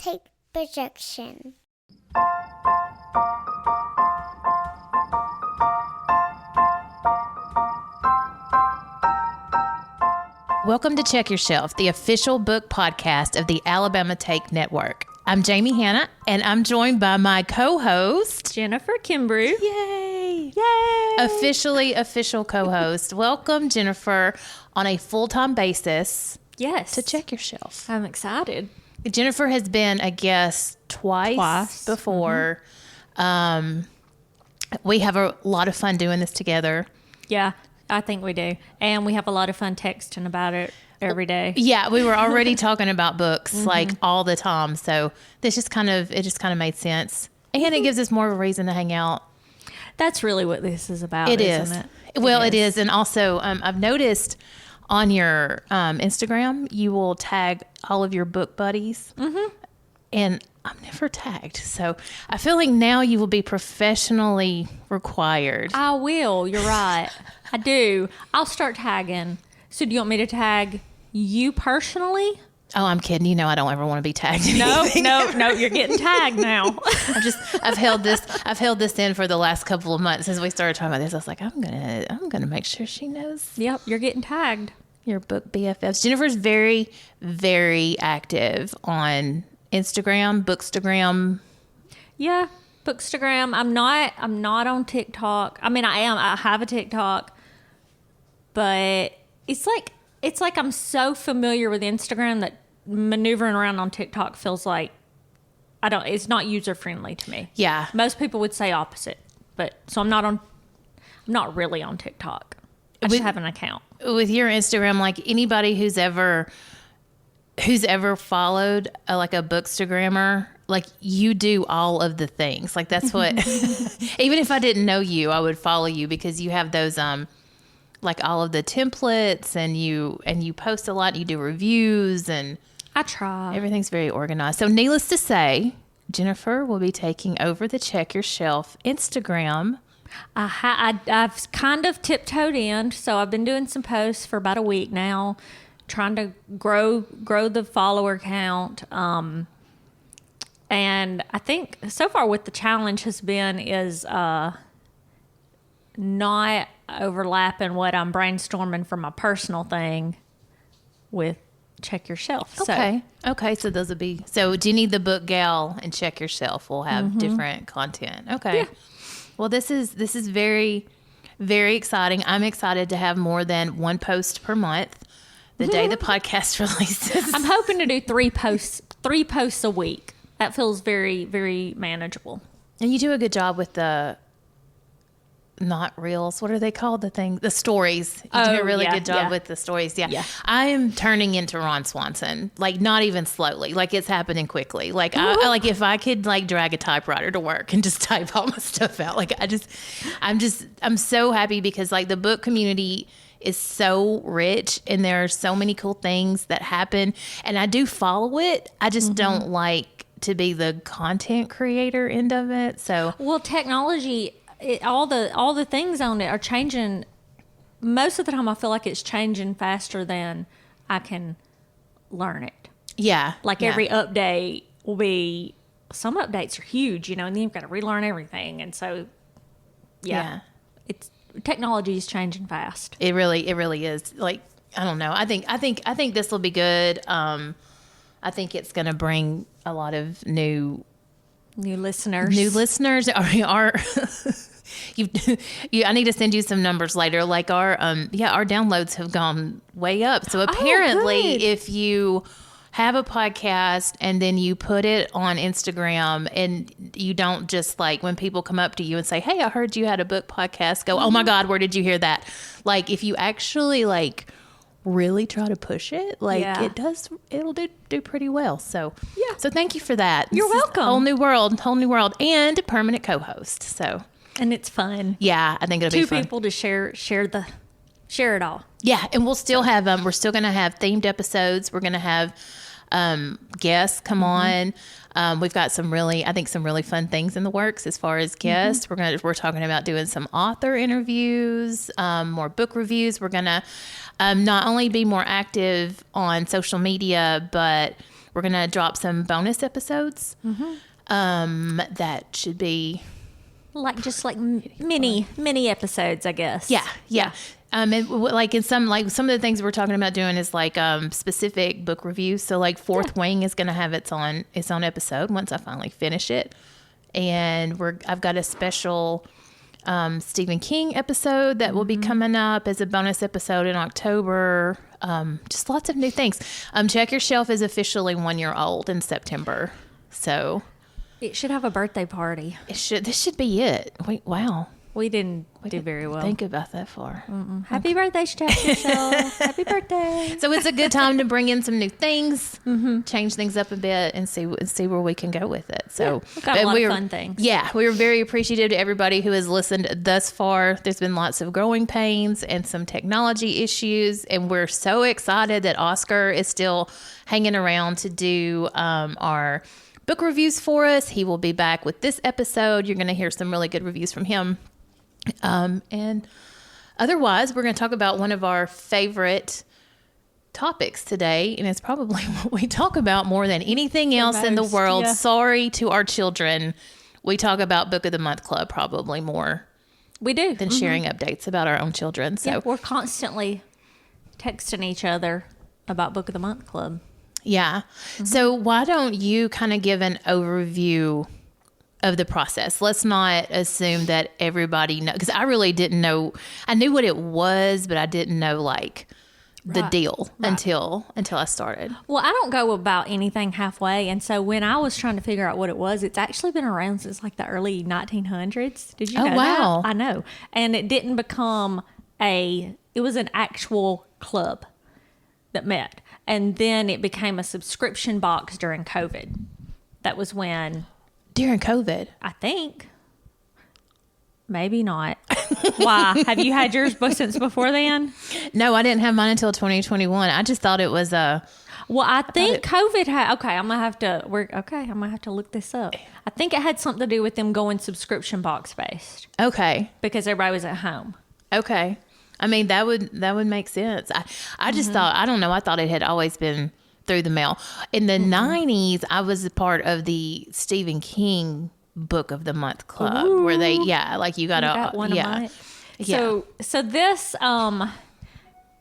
Take projection. Welcome to Check Your Shelf, the official book podcast of the Alabama Take Network. I'm Jaimee Hannah, and I'm joined by my co-host, Jennifer Kimbrough. Yay! Yay! Official co-host. Welcome, Jennifer, on a full-time basis. Yes. To Check Your Shelf. I'm excited. Jennifer has been a guest twice before. Mm-hmm. We have a lot of fun doing this together. Yeah, I think we do. And we have a lot of fun texting about it every day. Yeah, we were already talking about books like all the time. So this just kind of made sense. And it gives us more of a reason to hang out. That's really what this is about, isn't it? Well, it is. And also, I've noticed on your Instagram, you will tag all of your book buddies. Mm-hmm. And I'm never tagged. So I feel like now you will be professionally required. I will. You're right. I do. I'll start tagging. So do you want me to tag you personally? Oh, I'm kidding. You know, I don't ever want to be tagged. No, you're getting tagged now. I've held this in for the last couple of months since we started talking about this. I was like, I'm gonna make sure she knows. Yep, you're getting tagged. Your book BFFs. Jennifer's very, very active on Instagram, Bookstagram. Yeah, Bookstagram. I'm not on TikTok. I mean, I am. I have a TikTok, but it's like I'm so familiar with Instagram that maneuvering around on TikTok feels like it's not user friendly to me. Yeah. Most people would say opposite, but so I'm not really on TikTok. I just have an account. With your Instagram, like anybody who's ever followed a Bookstagrammer, like you do all of the things. Like that's what, even if I didn't know you, I would follow you because you have those, like all of the templates and you post a lot, you do reviews and I try. Everything's very organized. So needless to say, Jennifer will be taking over the Check Your Shelf Instagram. I've kind of tiptoed in, so I've been doing some posts for about a week now, trying to grow the follower count. And I think so far what the challenge has been is not overlapping what I'm brainstorming for my personal thing with Check Your Shelf. Okay. So those will be, so do you need the book gal and Check Your Shelf? We'll have different content. Okay. Yeah. Well, this is very, very exciting. I'm excited to have more than one post per month the day the podcast releases. I'm hoping to do 3 posts a week. That feels very, very manageable. And you do a good job with the not reels. What are they called? The stories. You do a really good job with the stories. Yeah. I am turning into Ron Swanson. Like not even slowly. Like it's happening quickly. Like I like if I could like drag a typewriter to work and just type all my stuff out. Like I'm so happy because like the book community is so rich and there are so many cool things that happen and I do follow it. I just don't like to be the content creator end of it. So well, technology, all the things on it are changing. Most of the time I feel like it's changing faster than I can learn it. Yeah. Like every update will be, some updates are huge, and then you've got to relearn everything. And so, technology is changing fast. It really is. Like, I don't know. I think this will be good. I think it's going to bring a lot of new listeners. I need to send you some numbers later. Like our downloads have gone way up. So apparently if you have a podcast and then you put it on Instagram and you don't just like when people come up to you and say, "Hey, I heard you had a book podcast," go, "Oh my God, where did you hear that?" Like if you actually like really try to push it, like it'll do pretty well. So so thank you for that. You're welcome. Whole new world and permanent co-host. So and it's fun. Yeah, I think it'll be fun. 2 people to share it all. Yeah, and we'll still have we're still going to have themed episodes. We're going to have guests come on. We've got some really fun things in the works as far as guests. We're talking about doing some author interviews, more book reviews. We're going to not only be more active on social media, but we're going to drop some bonus episodes. That should be just mini episodes, I guess. Yeah. And like some of the things we're talking about doing is like specific book reviews. So like Fourth Wing is going to have its own episode once I finally finish it. And I've got a special Stephen King episode that will be coming up as a bonus episode in October. Just lots of new things. Check Your Shelf is officially 1 year old in September. So it should have a birthday party. This should be it. Wait, wow. We didn't do very well. Think about that far. Happy birthday, Check Your Shelf. Happy birthday. So it's a good time to bring in some new things, change things up a bit, and see where we can go with it. So we've got a lot of fun things. Yeah, we were very appreciative to everybody who has listened thus far. There's been lots of growing pains and some technology issues, and we're so excited that Oscar is still hanging around to do our book reviews for us. He will be back with this episode. You're going to hear some really good reviews from him. And otherwise, we're going to talk about one of our favorite topics today, and it's probably what we talk about more than anything else in the world. Yeah. Sorry to our children. We talk about Book of the Month Club probably more. We do. Than sharing updates about our own children. So we're constantly texting each other about Book of the Month Club. Yeah. So why don't you kind of give an overview of the process? Let's not assume that everybody knows, because I really didn't know. I knew what it was, but I didn't know like the deal until I started. Well, I don't go about anything halfway, and so when I was trying to figure out what it was, it's actually been around since like the early 1900s. Did you know that? I know. And it didn't become it was an actual club that met, and then it became a subscription box during COVID. That was when. During COVID? I think. Maybe not. Why? Have you had yours since before then? No, I didn't have mine until 2021. I just thought it was a. Well, I think COVID had. Okay, I'm gonna have to look this up. I think it had something to do with them going subscription box based. Okay. Because everybody was at home. Okay. I mean, that would make sense. I just thought, I don't know. I thought it had always been through the mail. In the 90s, I was a part of the Stephen King Book of the Month Club, where they, like you got one of mine. So this, and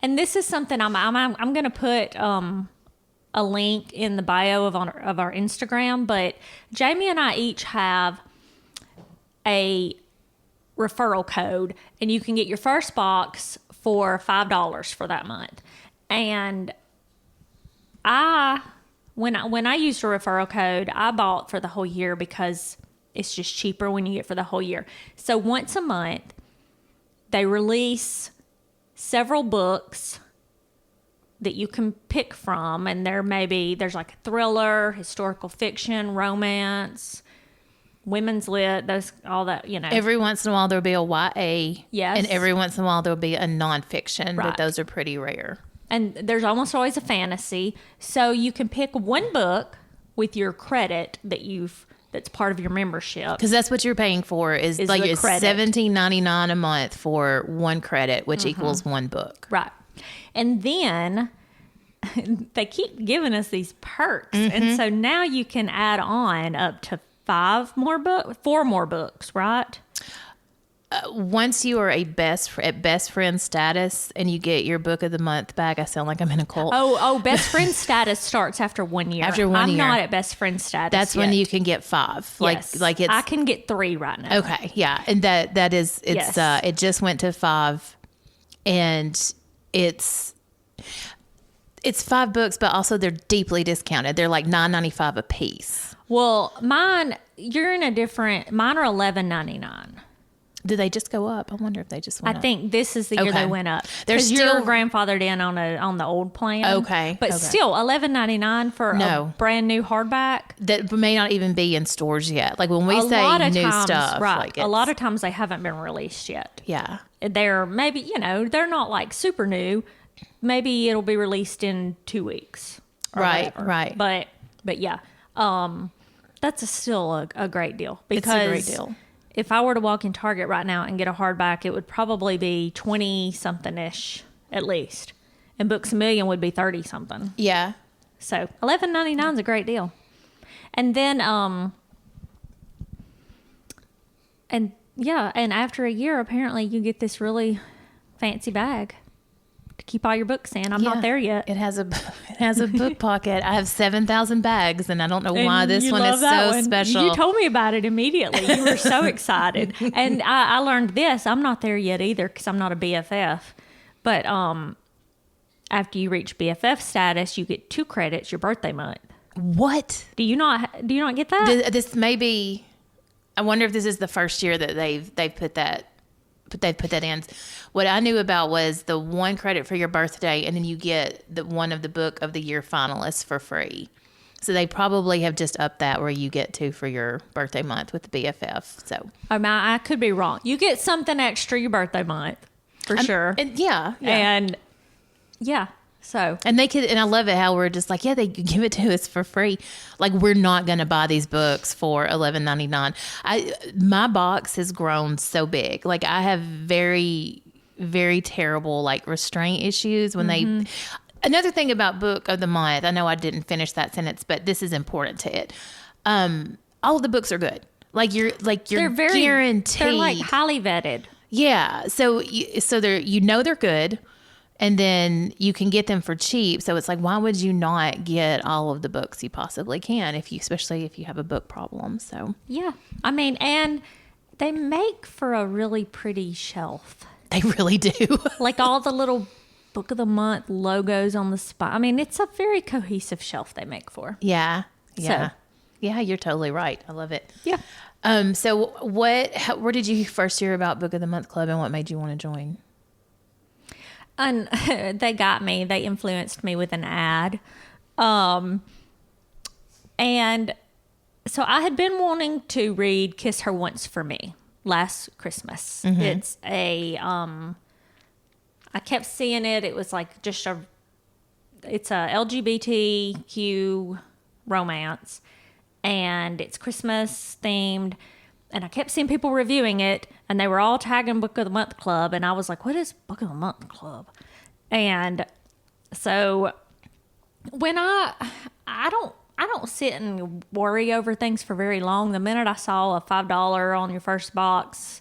this is something I'm going to put a link in the bio of our Instagram, but Jaimee and I each have a referral code, and you can get your first box for $5 for that month. And when I used a referral code, I bought for the whole year because it's just cheaper when you get for the whole year. So once a month, they release several books that you can pick from, and there's like a thriller, historical fiction, romance, women's lit, all that, you know. Every once in a while there'll be a YA. Yes. And every once in a while there'll be a nonfiction, but those are pretty rare. And there's almost always a fantasy. So you can pick one book with your credit that's part of your membership. Because that's what you're paying for is like it's $17.99 a month for one credit, which equals one book. Right. And then they keep giving us these perks. And so now you can add on up to 4 more books, right? Once you are at best friend status and you get your book of the month back, I sound like I'm in a cult. Oh, best friend status starts after 1 year. After 1 year. I'm not at best friend status That's yet. when you can get 5. Yes. Like it's, I can get 3 right now. Okay, yeah. And that is, it's, it just went to 5, and it's 5 books, but also they're deeply discounted. They're like $9.95 a piece. Well, mine are $11.99. Do they just go up? I wonder if they just went up. I think this is the year they went up. They're you're grandfathered in on the old plan. Okay. But still, $11.99 for a brand new hardback. That may not even be in stores yet. Like when we say new stuff. Right. Like a lot of times they haven't been released yet. Yeah. They're maybe, they're not like super new. Maybe it'll be released in 2 weeks. Right. Whatever. Right. But yeah, that's still a great deal. Because it's a great deal. If I were to walk in Target right now and get a hardback, it would probably be 20-something-ish at least. And Books A Million would be 30-something. Yeah. So $11.99 is a great deal. And then, and after a year, apparently you get this really fancy bag to keep all your books in. I'm not there yet. It has a book pocket. I have 7,000 bags, and I don't know why this one is so special. You told me about it immediately. You were so excited. And I learned this. I'm not there yet either because I'm not a BFF. But after you reach BFF status, you get 2 credits your birthday month. What? Do you not get that? This may be. I wonder if this is the first year that they've put that in. What I knew about was the 1 credit for your birthday, and then you get one of the book of the year finalists for free. So they probably have just upped that where you get 2 for your birthday month with the BFF. So I could be wrong. You get something extra your birthday month for sure. And yeah. And yeah. So and I love it how we're just like, they give it to us for free. Like, we're not going to buy these books for $11.99. My box has grown so big. Like, I have very, very terrible like restraint issues when they. Another thing about book of the month, I know I didn't finish that sentence, but this is important to it. All of the books are good. They're very guaranteed. They're like highly vetted. Yeah. So they're good. And then you can get them for cheap. So it's like, why would you not get all of the books you possibly can, especially if you have a book problem? So yeah, I mean, and they make for a really pretty shelf. They really do. Like all the little book of the month logos on the spine. I mean, it's a very cohesive shelf they make for. Yeah, yeah, so. Yeah. You're totally right. I love it. Yeah. So where did you first hear about Book of the Month Club, and what made you want to join? And they got me. They influenced me with an ad. And so I had been wanting to read Kiss Her Once for Me last Christmas. Mm-hmm. It's I kept seeing it. It was like it's a LGBTQ romance, and it's Christmas themed. And I kept seeing people reviewing it, and they were all tagging Book of the Month Club. And I was like, what is Book of the Month Club? And so when I don't sit and worry over things for very long. The minute I saw a $5 on your first box,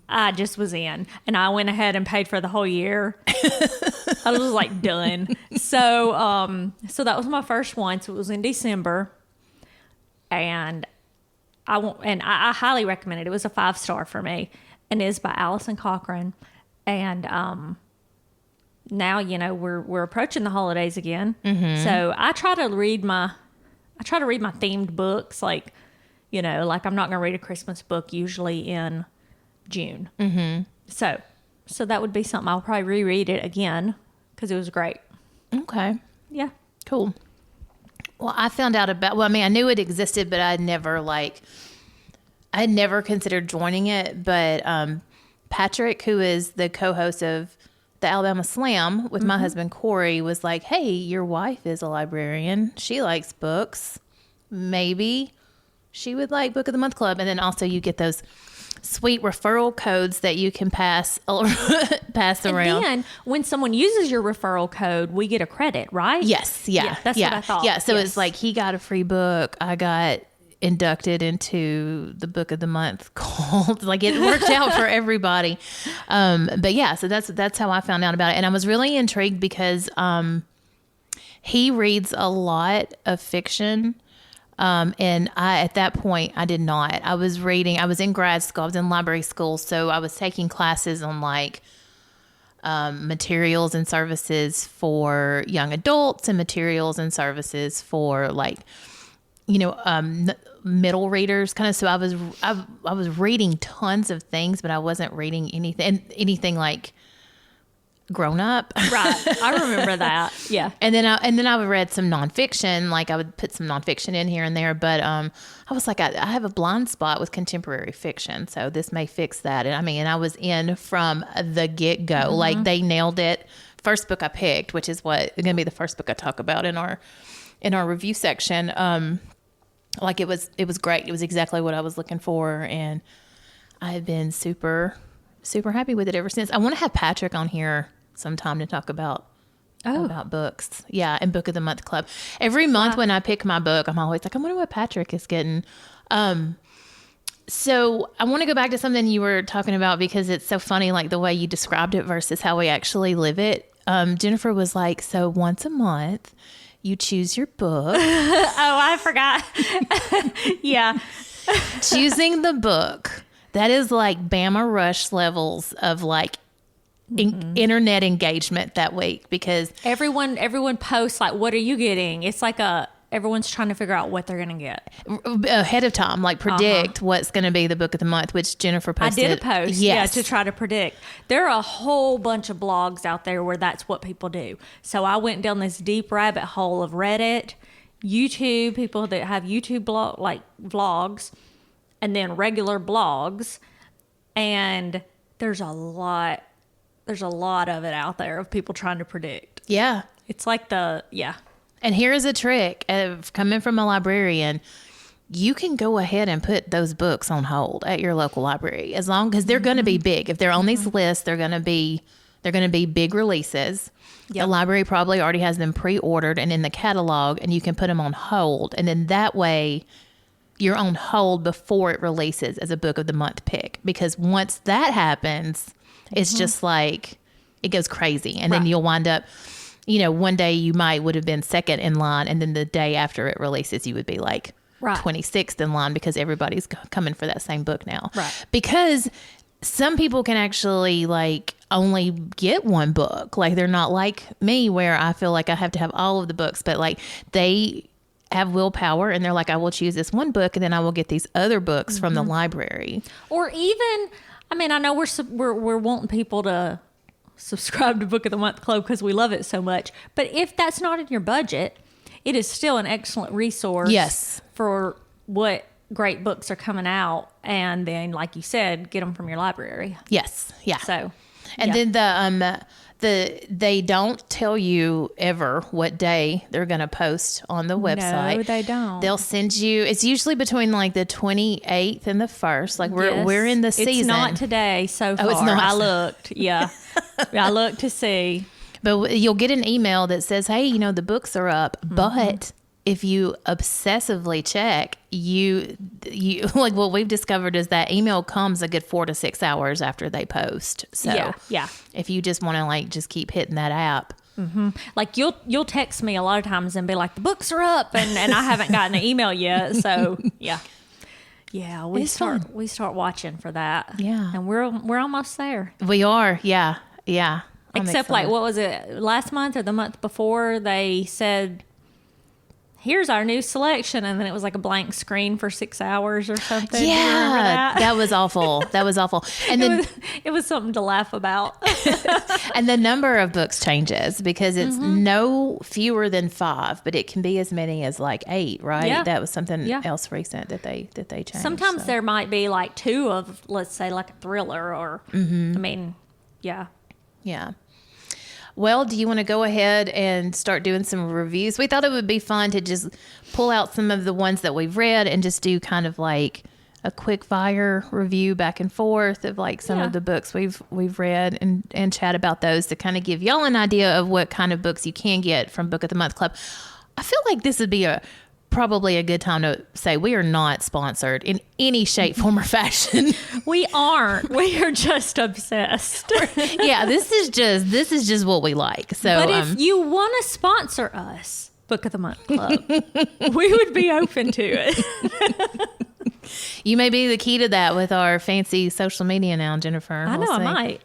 I just was in. And I went ahead and paid for the whole year. I was like done. So that was my first one. So it was in December. And I highly recommend it. It was a 5-star for me, and it is by Allison Cochran. And now we're approaching the holidays again, so I try to read my themed books. Like I'm not going to read a Christmas book usually in June. So that would be something I'll probably reread it again because it was great. Okay, yeah, cool. Well, I found out about. Well, I mean, I knew it existed, but I had never considered joining it. But Patrick, who is the co-host of the Alabama Slam with my husband Corey, was like, "Hey, your wife is a librarian. She likes books. Maybe she would like Book of the Month Club." And then also you get those sweet referral codes that you can pass around. And then when someone uses your referral code, we get a credit, right? Yes. Yeah. That's what I thought. Yeah. So It's like he got a free book. I got inducted into the Book of the Month called. Like, it worked out for everybody. But yeah, so that's how I found out about it. And I was really intrigued because he reads a lot of fiction. And at that point, I did not. I was in grad school, I was in library school, so I was taking classes on like materials and services for young adults and materials and services for like, middle readers kind of. So I was reading tons of things, but I wasn't reading anything like grown up. Right. I remember that. Yeah. And then I read some nonfiction. Like, I would put some nonfiction in here and there, but I was like, I have a blind spot with contemporary fiction, so this may fix that. And I was in from the get-go. Like, they nailed it. First book I picked, which is going to be the first book I talk about in our review section. Like, it was great. It was exactly what I was looking for, and I have been super, super happy with it ever since. I want to have Patrick on here sometime to talk about about books. Yeah, and Book of the Month Club. Every month when I pick my book, I'm always like, I wonder what Patrick is getting. So I want to go back to something you were talking about because it's so funny, like the way you described it versus how we actually live it. Jennifer was like, so once a month you choose your book. Oh, I forgot. Yeah. Choosing the book. That is like Bama Rush levels of like internet engagement that week because everyone posts like, what are you getting? It's like everyone's trying to figure out what they're going to get ahead of time, like predict what's going to be the book of the month, which Jennifer posted. I did a post, to try to predict. There are a whole bunch of blogs out there where that's what people do. So I went down this deep rabbit hole of Reddit, YouTube, people that have YouTube vlogs, and then regular blogs, and there's a lot of it out there of people trying to predict. Yeah. It's like And here is a trick of coming from a librarian. You can go ahead and put those books on hold at your local library as long as they're going to be big. If they're on these lists, they're going to be big releases. Yep. The library probably already has them pre-ordered and in the catalog, and you can put them on hold. And then that way you're on hold before it releases as a book of the month pick. Because once that happens, it's just like it goes crazy. And then you'll wind up, one day you would have been second in line. And then the day after it releases, you would be like 26th in line because everybody's coming for that same book now. Right. Because some people can actually like only get one book. Like they're not like me where I feel like I have to have all of the books, but like they have willpower and they're like, I will choose this one book and then I will get these other books from the library. Or even, I know we're wanting people to subscribe to Book of the Month Club because we love it so much. But if that's not in your budget, it is still an excellent resource for what great books are coming out. And then, like you said, get them from your library. Yes. Yeah. So, and then they don't tell you ever what day they're going to post on the website. No, they don't. They'll send you, it's usually between like the 28th and the 1st. Like we're in the season. It's not today so far. Oh, it's not. I looked. Yeah. I looked to see. But you'll get an email that says, hey, the books are up. But if you obsessively check, you like what we've discovered is that email comes a good 4 to 6 hours after they post. So yeah. If you just want to like just keep hitting that app. Like you'll text me a lot of times and be like, the books are up, and I haven't gotten an email yet. So yeah, we start watching for that. Yeah, and we're almost there. We are. Yeah. Except like what was it last month or the month before? They said, here's our new selection, and then it was like a blank screen for 6 hours or something. Yeah, that was awful. And then it was something to laugh about. And the number of books changes because it's no fewer than 5, but it can be as many as like 8, right? Yeah. That was something else recent that they changed. Sometimes there might be like 2 of, let's say, like a thriller or Yeah. Well, do you want to go ahead and start doing some reviews? We thought it would be fun to just pull out some of the ones that we've read and just do kind of like a quick fire review back and forth of like some of the books we've read and chat about those to kind of give y'all an idea of what kind of books you can get from Book of the Month Club. I feel like this would be probably a good time to say we are not sponsored in any shape, form, or fashion. We aren't. We are just obsessed. Yeah, this is just what we like. So, but if you want to sponsor us, Book of the Month Club, we would be open to it. You may be the key to that with our fancy social media now, Jennifer. I know, I might.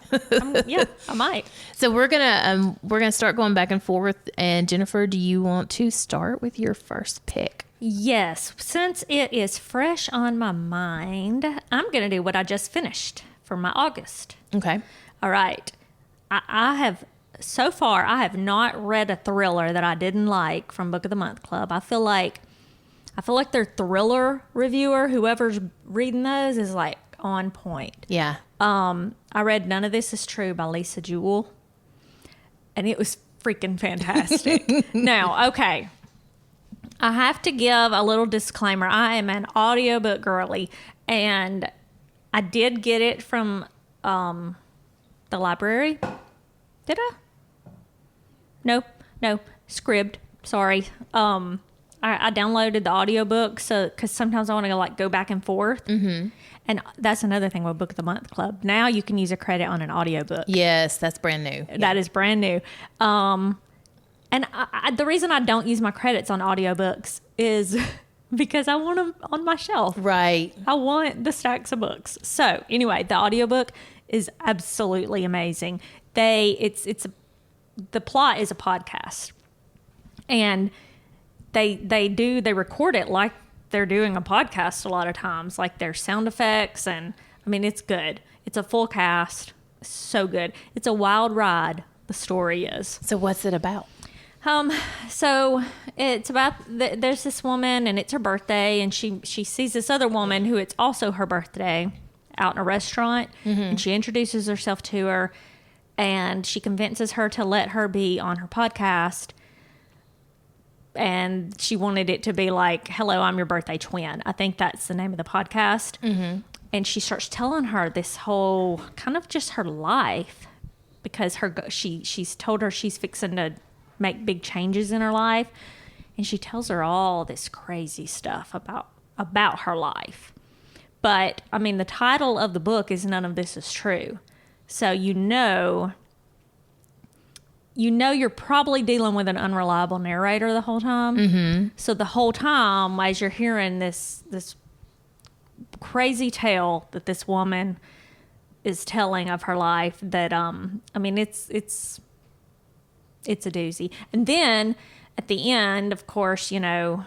I might. So we're gonna start going back and forth. And Jennifer, do you want to start with your first pick? Yes, since it is fresh on my mind, I'm gonna do what I just finished for my August. Okay. All right. I have not read a thriller that I didn't like from Book of the Month Club. I feel like their thriller reviewer, whoever's reading those, is like on point. Yeah. I read None of This Is True by Lisa Jewell, and it was freaking fantastic. Now, okay, I have to give a little disclaimer. I am an audiobook girly, and I did get it from the library. Did I? No, No, Scribd. Sorry. I downloaded the audiobook because sometimes I want to like go back and forth. Mm-hmm. And that's another thing with Book of the Month Club. Now you can use a credit on an audiobook. Yes, that's brand new. That is brand new. And the reason I don't use my credits on audiobooks is because I want them on my shelf. Right. I want the stacks of books. So anyway, the audiobook is absolutely amazing. The plot is a podcast. And they record it like they're doing a podcast a lot of times, like their sound effects, and I mean, it's good. It's a full cast. So good. It's a wild ride, the story is. So what's it about? So it's about, there's this woman and it's her birthday, and she sees this other woman who it's also her birthday out in a restaurant, and she introduces herself to her, and she convinces her to let her be on her podcast. And she wanted it to be like, hello, I'm your birthday twin. I think that's the name of the podcast. Mm-hmm. And she starts telling her this whole kind of just her life, because she's told her she's fixing to make big changes in her life. And she tells her all this crazy stuff about her life. But, I mean, the title of the book is None of This Is True. So you're probably dealing with an unreliable narrator the whole time. Mm-hmm. So the whole time, as you're hearing this crazy tale that this woman is telling of her life, that I mean, it's a doozy. And then at the end, of course, you know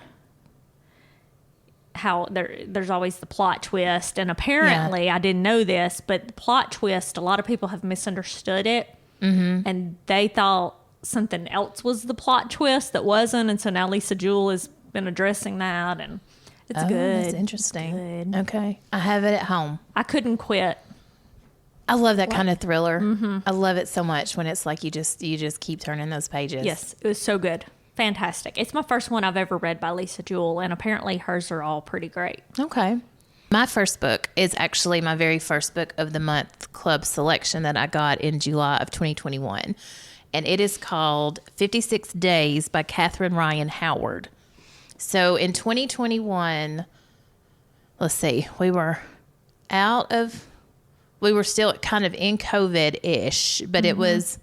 how there's always the plot twist, and apparently I didn't know this, but the plot twist, a lot of people have misunderstood it. Mm-hmm. And they thought something else was the plot twist that wasn't. And so now Lisa Jewell has been addressing that, and it's good. That's interesting. It's good. Okay. I have it at home. I couldn't quit. I love that kind of thriller. Mm-hmm. I love it so much when it's like you just keep turning those pages. Yes, it was so good. Fantastic. It's my first one I've ever read by Lisa Jewell, and apparently hers are all pretty great. Okay. My first book is actually my very first book of the month club selection that I got in July of 2021. And it is called 56 Days by Katherine Ryan Howard. So in 2021, let's see, we were still kind of in COVID-ish, but it was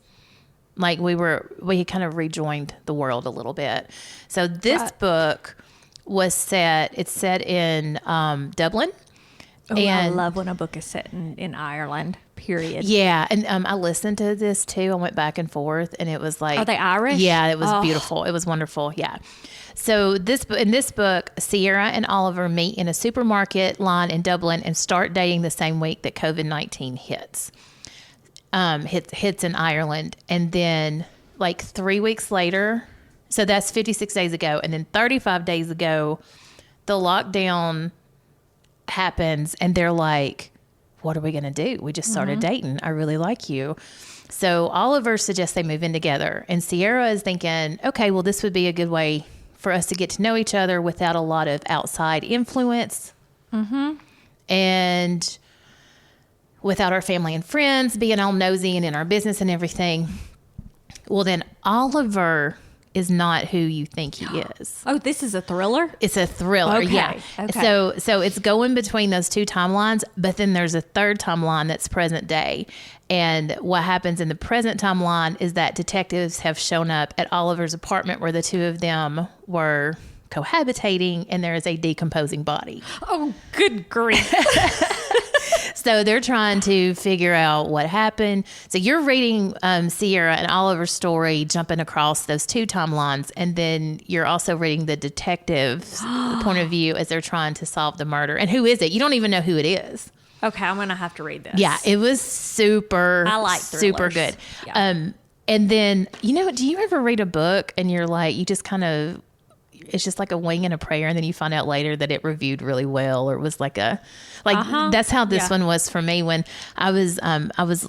like we kind of rejoined the world a little bit. So this book was set in Dublin. Oh, and I love when a book is set in Ireland, period. Yeah, and I listened to this too. I went back and forth, and it was like... Are they Irish? Yeah, it was beautiful. It was wonderful, yeah. So in this book, Sierra and Oliver meet in a supermarket line in Dublin and start dating the same week that COVID-19 hits in Ireland. And then like 3 weeks later... So that's 56 days ago. And then 35 days ago, the lockdown happens, and they're like, what are we going to do? We just started dating. I really like you. So Oliver suggests they move in together. And Sierra is thinking, okay, well, this would be a good way for us to get to know each other without a lot of outside influence. Mm-hmm. And without our family and friends being all nosy and in our business and everything. Well, then Oliver is not who you think he is. Oh, this is a thriller? It's a thriller, okay. Yeah. Okay. So it's going between those two timelines, but then there's a third timeline that's present day. And what happens in the present timeline is that detectives have shown up at Oliver's apartment where the two of them were cohabitating, and there is a decomposing body. Oh, good grief. So they're trying to figure out what happened. So you're reading Sierra and Oliver's story, jumping across those two timelines, and then you're also reading the detective's point of view as they're trying to solve the murder. And who is it? You don't even know who it is. Okay, I'm going to have to read this. Yeah, it was super good. Yeah. And then, do you ever read a book and you're like, you just kind of, it's just like a wing and a prayer, and then you find out later that it reviewed really well, or it was that's how this one was for me when I was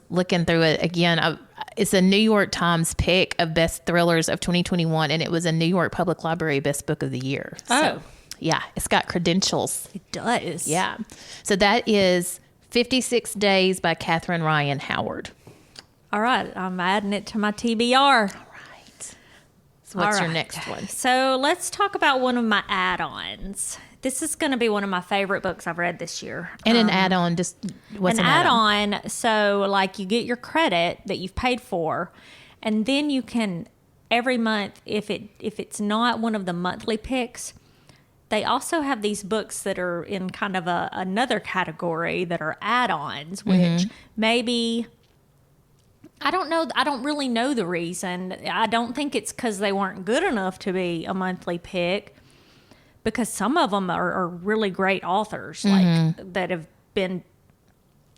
looking through it again. It's a New York Times pick of best thrillers of 2021, and it was a New York Public Library best book of the year. So, yeah, it's got credentials. It does. Yeah. So that is 56 Days by Katherine Ryan Howard. All right. I'm adding it to my TBR. So what's your next one? So let's talk about one of my add-ons. This is going to be one of my favorite books I've read this year. And an add-on, just what's an add-on? So like you get your credit that you've paid for, and then you can every month, if it's not one of the monthly picks, they also have these books that are in kind of another category that are add-ons, which maybe, I don't know. I don't really know the reason. I don't think it's because they weren't good enough to be a monthly pick, because some of them are really great authors, like that have been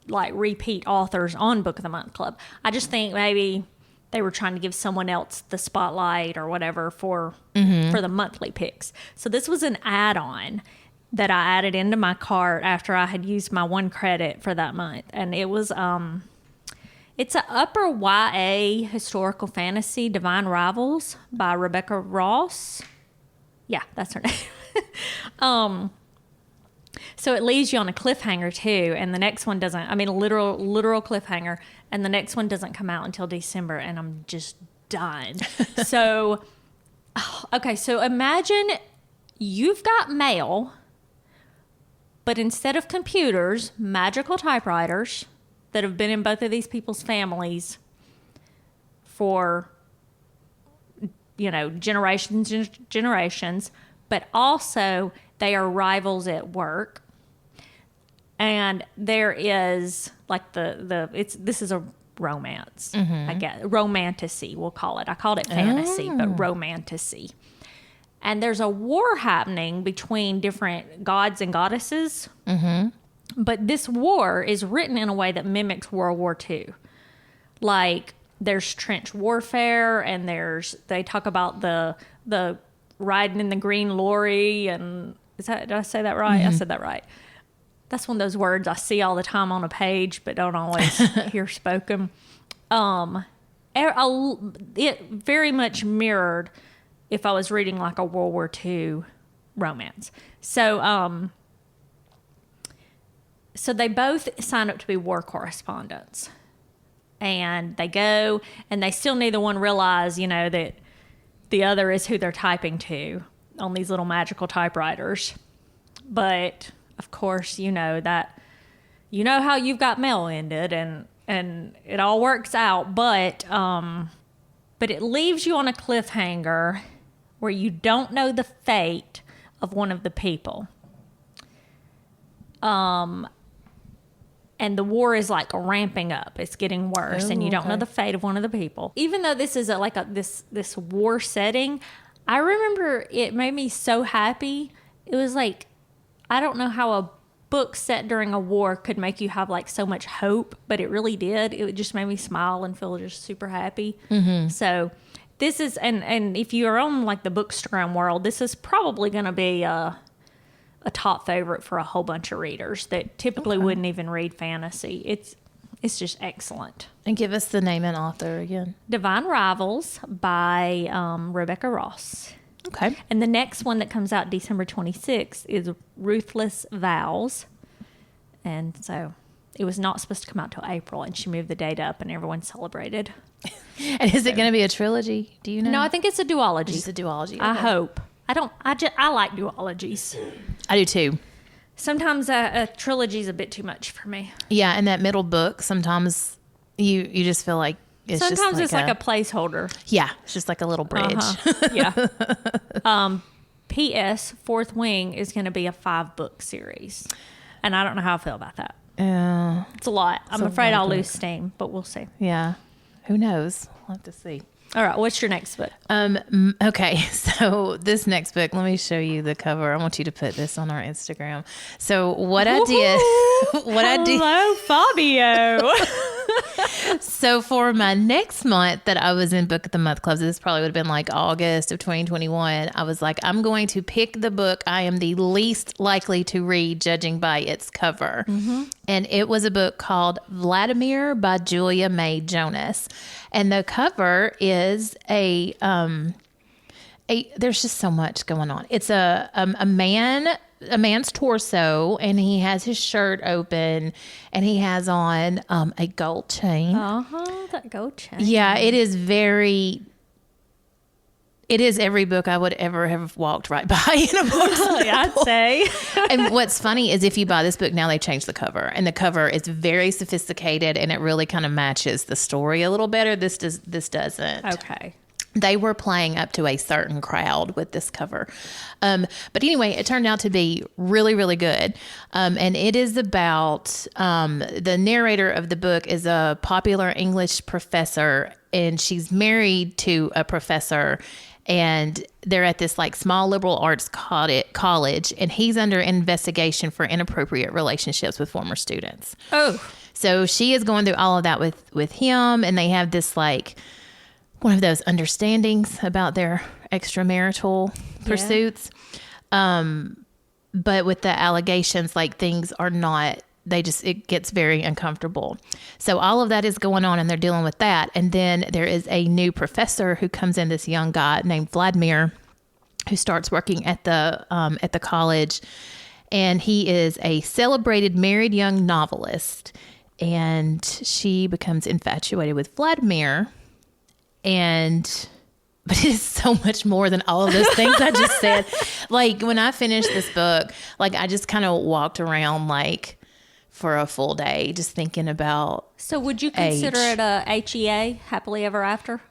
like repeat authors on Book of the Month Club. I just think maybe they were trying to give someone else the spotlight or whatever for the monthly picks. So this was an add-on that I added into my cart after I had used my 1 credit for that month. And it was, it's an upper YA historical fantasy, Divine Rivals by Rebecca Ross. Yeah, that's her name. So it leaves you on a cliffhanger too, and the next one doesn't. I mean, a literal cliffhanger, and the next one doesn't come out until December, and I'm just done. So, okay, so imagine you've got mail, but instead of computers, magical typewriters that have been in both of these people's families for, generations and generations, but also they are rivals at work. And there is like this is a romance, I guess, romantasy, we'll call it. I called it fantasy, but romantasy. And there's a war happening between different gods and goddesses. But this war is written in a way that mimics World War II. Like, there's trench warfare, and they talk about the riding in the green lorry, and did I say that right? I said that right. That's one of those words I see all the time on a page, but don't always hear spoken. It very much mirrored if I was reading like a World War II romance. So they both sign up to be war correspondents. And they go, and they still neither one realize, that the other is who they're typing to on these little magical typewriters. But of course, how You've Got Mail ended, and it all works out, but it leaves you on a cliffhanger where you don't know the fate of one of the people. And the war is like ramping up. It's getting worse, and you don't know the fate of one of the people. Even though this is this war setting, I remember it made me so happy. It was like, I don't know how a book set during a war could make you have like so much hope, but it really did. It just made me smile and feel just super happy. So this is, and if you are on like the Bookstagram world, this is probably going to be a top favorite for a whole bunch of readers that typically wouldn't even read fantasy. It's just excellent. And give us the name and author again. Divine Rivals by Rebecca Ross. Okay. And the next one that comes out December 26th is Ruthless Vows. And so it was not supposed to come out till April, and she moved the date up, and everyone celebrated. And is it going to be a trilogy? Do you know? No, I think it's a duology. It's a duology. Okay. I hope. I like duologies. I do too. Sometimes a trilogy is a bit too much for me. Yeah, and that middle book, sometimes you just feel like sometimes it's like a placeholder. Yeah, it's just like a little bridge. Yeah. P.S. Fourth Wing is going to be a 5-book series, and I don't know how I feel about that. It's a lot. I'm afraid I'll lose steam, but we'll see. Yeah, who knows? We'll have to see. All right, what's your next book? Okay, so this next book, let me show you the cover. I want you to put this on our Instagram. So Hello, Fabio. So for my next month that I was in Book of the Month Clubs, this probably would have been like August of 2021. I was like, I'm going to pick the book I am the least likely to read, judging by its cover. And it was a book called Vladimir by Julia May Jonas. And the cover is there's just so much going on. It's a man's torso, and he has his shirt open, and he has on a gold chain. That gold chain. Yeah, it is It is every book I would ever have walked right by in a book. I'd say. And what's funny is if you buy this book now, they changed the cover, and the cover is very sophisticated, and it really kind of matches the story a little better. This doesn't. Okay. They were playing up to a certain crowd with this cover. But anyway, it turned out to be really, really good. And it is about the narrator of the book is a popular English professor, and she's married to a professor, and they're at this like small liberal arts college, and he's under investigation for inappropriate relationships with former students. Oh. So she is going through all of that with him, and they have this like one of those understandings about their extramarital pursuits. But with the allegations, like things are not, it gets very uncomfortable. So all of that is going on, and they're dealing with that. And then there is a new professor who comes in, this young guy named Vladimir, who starts working at the college. And he is a celebrated married young novelist. And she becomes infatuated with Vladimir. But it is so much more than all of those things I just said. Like when I finished this book, like I just kind of walked around like for a full day, just thinking about. So would you consider it a HEA, happily ever after,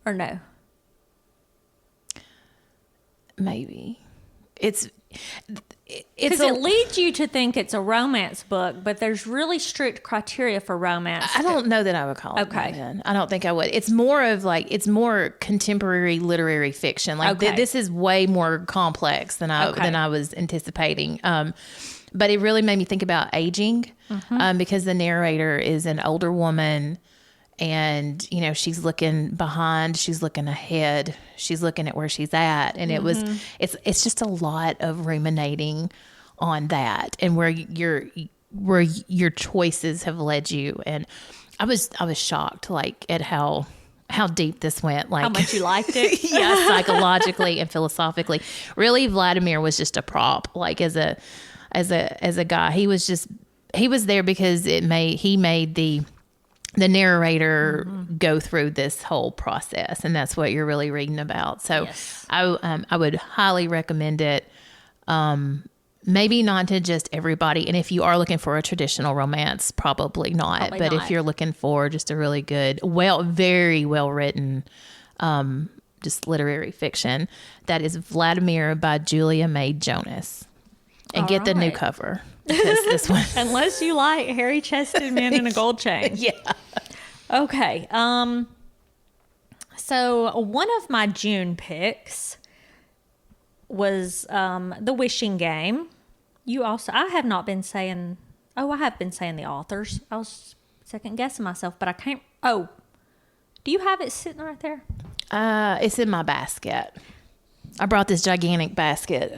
or no? Maybe it's because it leads you to think it's a romance book, but there's really strict criteria for romance. I don't know that I would call it that. Then. I don't think I would. It's more of like, it's more contemporary literary fiction. Like this is way more complex than I was anticipating. But it really made me think about aging, because the narrator is an older woman. And, you know, she's looking behind, she's looking ahead, she's looking at where she's at. And it's just a lot of ruminating on that and where your choices have led you. And I was shocked, like, at how deep this went. Like, how much you liked it. Yeah, psychologically and philosophically. Really, Vladimir was just a prop, like as a guy. He was there because he made the narrator go through this whole process, and that's what you're really reading about. So yes. I would highly recommend it. Maybe not to just everybody. And if you are looking for a traditional romance, probably not. If you're looking for just a really good, very well written, just literary fiction, that is Vladimir by Julia May Jonas. And get the new cover. Because this one. Unless you like hairy-chested men in a gold chain. Yeah. Okay. So one of my June picks was The Wishing Game. I have been saying the authors. I was second guessing myself, but I can't. Oh, do you have it sitting right there? It's in my basket. I brought this gigantic basket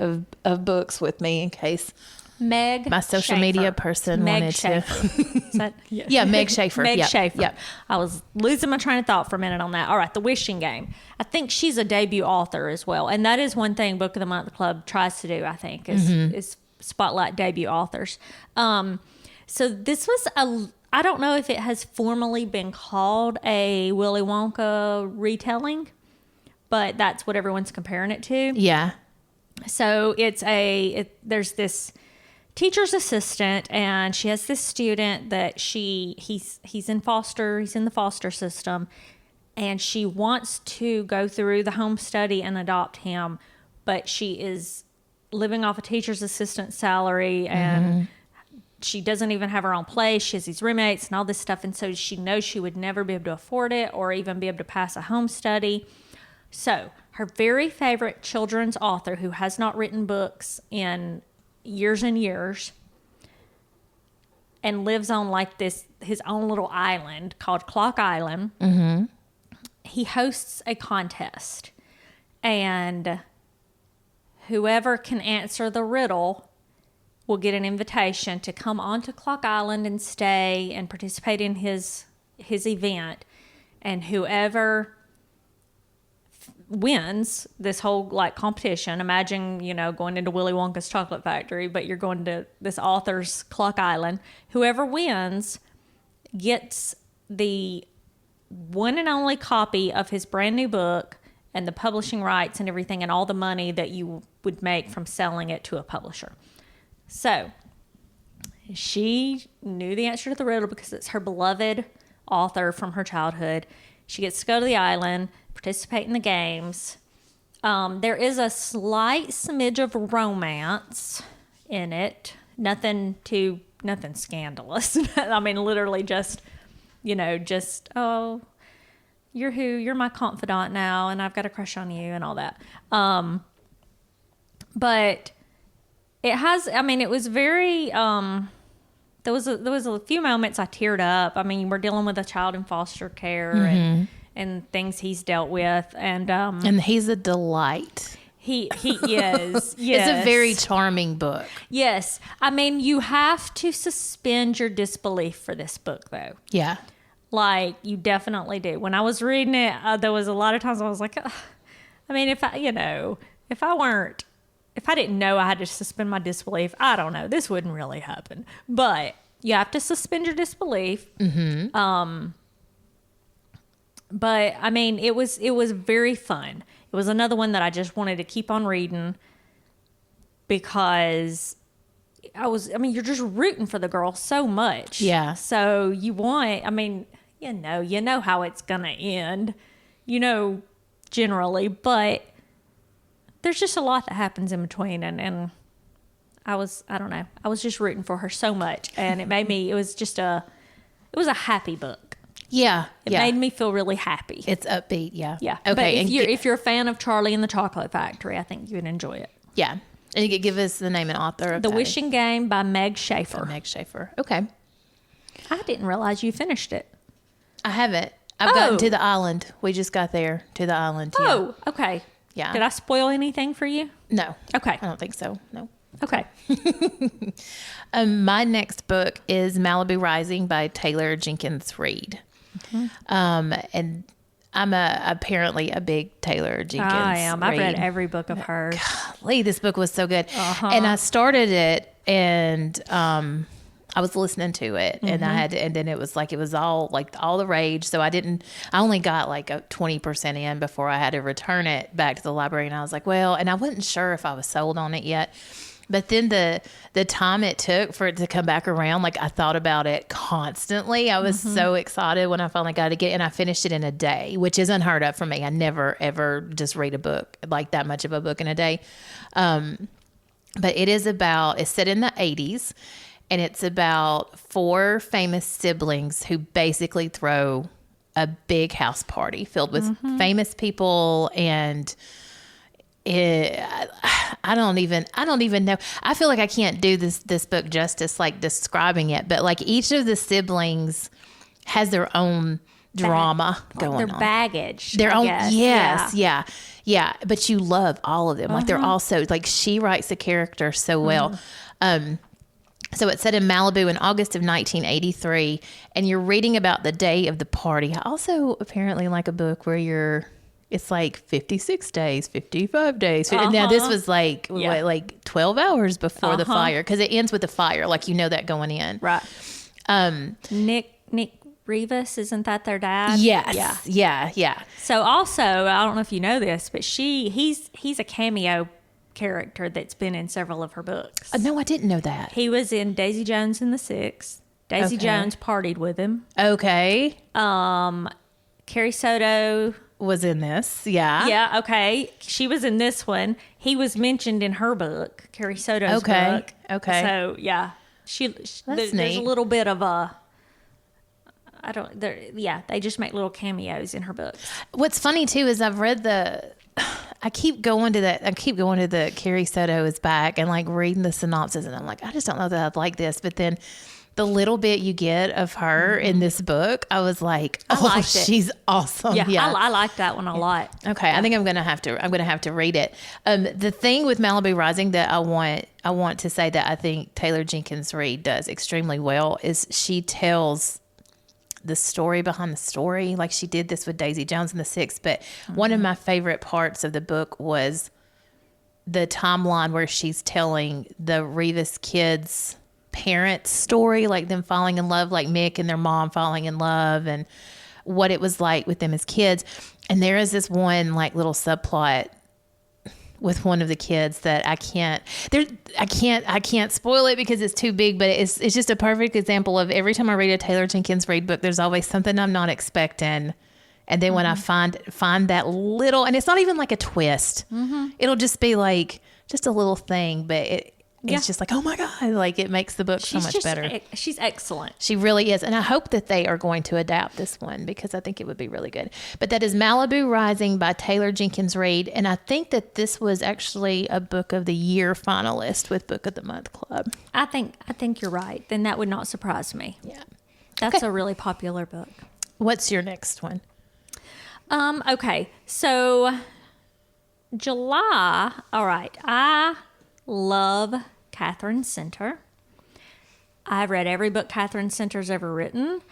of books with me in case my social media person wanted to. Yeah, Meg Shaffer. Meg Shaffer. Yep. I was losing my train of thought for a minute on that. All right, The Wishing Game. I think she's a debut author as well, and that is one thing Book of the Month Club tries to do. I think is spotlight debut authors. So this was I don't know if it has formally been called a Willy Wonka retelling, but that's what everyone's comparing it to. Yeah. So there's this teacher's assistant, and she has this student that he's in the foster system, and she wants to go through the home study and adopt him, but she is living off a teacher's assistant salary, and she doesn't even have her own place. She has these roommates and all this stuff, and so she knows she would never be able to afford it or even be able to pass a home study. So her very favorite children's author, who has not written books in years and years and lives on like his own little island called Clock Island, he hosts a contest, and whoever can answer the riddle will get an invitation to come onto Clock Island and stay and participate in his event. And whoever wins this whole like competition, imagine, going into Willy Wonka's chocolate factory, but you're going to this author's Clock Island. Whoever wins gets the one and only copy of his brand new book and the publishing rights and everything and all the money that you would make from selling it to a publisher. So she knew the answer to the riddle because it's her beloved author from her childhood. She gets to go to the island, participate in the games. There is a slight smidge of romance in it. Nothing scandalous. I mean, literally just, oh, you're my confidant now, and I've got a crush on you and all that. But it has, I mean, it was very, there was a few moments I teared up. I mean, we're dealing with a child in foster care and things he's dealt with. And he's a delight. He is. Yes. It's a very charming book. Yes. I mean, you have to suspend your disbelief for this book, though. Yeah. Like, you definitely do. When I was reading it, there was a lot of times I was like, ugh. I mean, if I didn't know I had to suspend my disbelief, I don't know, this wouldn't really happen. But you have to suspend your disbelief. Mm-hmm. But I mean, it was very fun. It was another one that I just wanted to keep on reading because you're just rooting for the girl so much. Yeah. So you want, you know how it's going to end, generally, but there's just a lot that happens in between. And I was just rooting for her so much. And it was a happy book. Yeah. It made me feel really happy. It's upbeat. Yeah. Yeah. Okay. But if you're a fan of Charlie and the Chocolate Factory, I think you would enjoy it. Yeah. And you could give us the name and author of The Wishing Game by Meg Shaffer. Meg Shaffer. Okay. I didn't realize you finished it. I haven't. I've gotten to the island. We just got there to the island. Yeah. Oh, okay. Yeah. Did I spoil anything for you? No. Okay. I don't think so. No. Okay. My next book is Malibu Rising by Taylor Jenkins Reid. Mm-hmm. And I'm apparently a big Taylor Jenkins I am. I've read Reid. every book of hers. Golly, this book was so good. Uh-huh. And I started it and I was listening to it and and then it was all the rage. So I only got like a 20% in before I had to return it back to the library. And I was like, well, and I wasn't sure if I was sold on it yet. But then the time it took for it to come back around, like I thought about it constantly. I was so excited when I finally got to get it, and I finished it in a day, which is unheard of for me. I never, ever just read a book, like that much of a book in a day. But it's set in the 80s, and it's about 4 famous siblings who basically throw a big house party filled with famous people and... I don't even know. I feel like I can't do this book justice, like describing it, but like each of the siblings has their own drama going on. Their baggage. Their own. Yes. Yeah. But you love all of them. Like they're also like, she writes the character so well. So it's set in Malibu in August of 1983, and you're reading about the day of the party. I also apparently like a book where it's like 56 days, 55 days. Now this was like 12 hours before the fire, because it ends with the fire. Like, that going in. Right. Nick Rivas, isn't that their dad? Yes. Yeah. So also, I don't know if you know this, but he's a cameo character that's been in several of her books. No, I didn't know that. He was in Daisy Jones and the Six. Daisy Jones partied with him. Okay. Carrie Soto was in this. Yeah. Okay. She was in this one. He was mentioned in her book, Carrie Soto's book. Okay. So yeah, there's a little bit of a. They just make little cameos in her books. What's funny too is I've read I keep going to the Carrie Soto is back and like reading the synopsis, and I'm like, I just don't know that I'd like this. But then the little bit you get of her in this book, I was like, oh, she's awesome. Yeah. I like that one a lot. Okay. Yeah. I think I'm going to have to read it. The thing with Malibu Rising that I want to say that I think Taylor Jenkins Reid does extremely well is she tells the story behind the story. Like she did this with Daisy Jones and the Six. But one of my favorite parts of the book was the timeline where she's telling the Rivas kids' parents' story, like them falling in love, like Mick and their mom falling in love, and what it was like with them as kids. And there is this one like little subplot with one of the kids that I can't spoil it because it's too big, but it's just a perfect example of every time I read a Taylor Jenkins Reid book, there's always something I'm not expecting. And then when I find that little, and it's not even like a twist, it'll just be like just a little thing, but it's just like, oh my God, like it makes the book so much better. She's excellent. She really is. And I hope that they are going to adapt this one because I think it would be really good. But that is Malibu Rising by Taylor Jenkins Reid. And I think that this was actually a Book of the Year finalist with Book of the Month Club. I think you're right. Then that would not surprise me. Yeah. That's a really popular book. What's your next one? Okay. So July. All right. I love Katherine Center. I've read every book Katherine Center's ever written.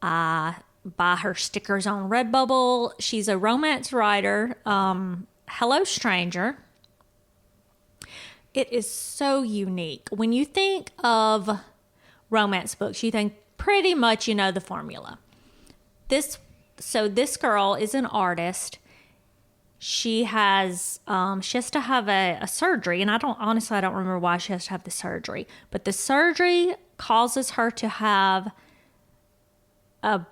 I buy her stickers on Redbubble. She's a romance writer. Hello, Stranger. It is so unique. When you think of romance books, you think pretty much you know the formula. This girl is an artist. She has to have a surgery, and I don't remember why she has to have the surgery, but the surgery causes her to have a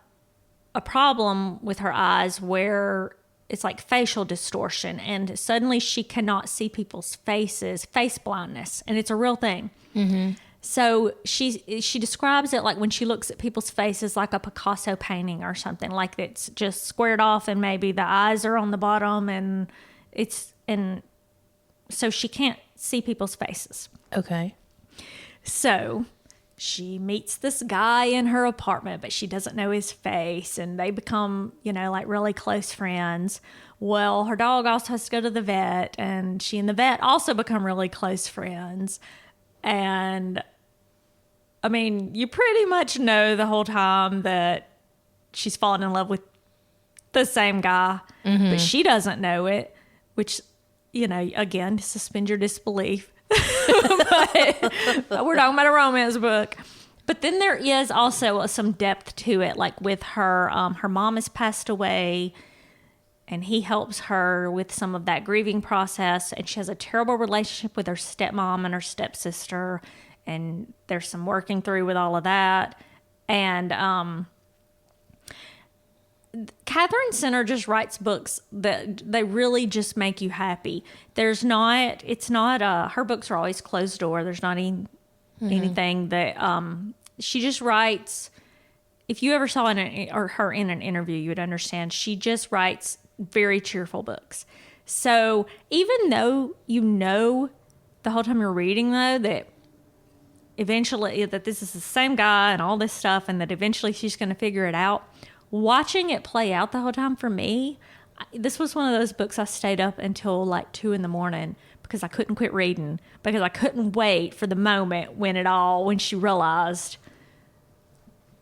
problem with her eyes where it's like facial distortion, and suddenly she cannot see people's faces, face blindness, and it's a real thing. Mm-hmm. So she describes it like when she looks at people's faces like a Picasso painting or something, like it's just squared off and maybe the eyes are on the bottom and so she can't see people's faces. Okay. So she meets this guy in her apartment, but she doesn't know his face, and they become, like really close friends. Well, her dog also has to go to the vet, and she and the vet also become really close friends. And I mean, you pretty much know the whole time that she's fallen in love with the same guy, but she doesn't know it, which, again, suspend your disbelief. But we're talking about a romance book. But then there is also some depth to it, like with her, her mom has passed away, and he helps her with some of that grieving process. And she has a terrible relationship with her stepmom and her stepsister. And there's some working through with all of that. And Katherine Center just writes books that they really just make you happy. Her books are always closed door. There's not anything that, she just writes. If you ever saw her in an interview, you would understand. She just writes very cheerful books. So even though the whole time you're reading, though, that eventually that this is the same guy and all this stuff, and that eventually she's going to figure it out, watching it play out the whole time for me, this was one of those books I stayed up until like 2 a.m. because I couldn't quit reading, because I couldn't wait for the moment when she realized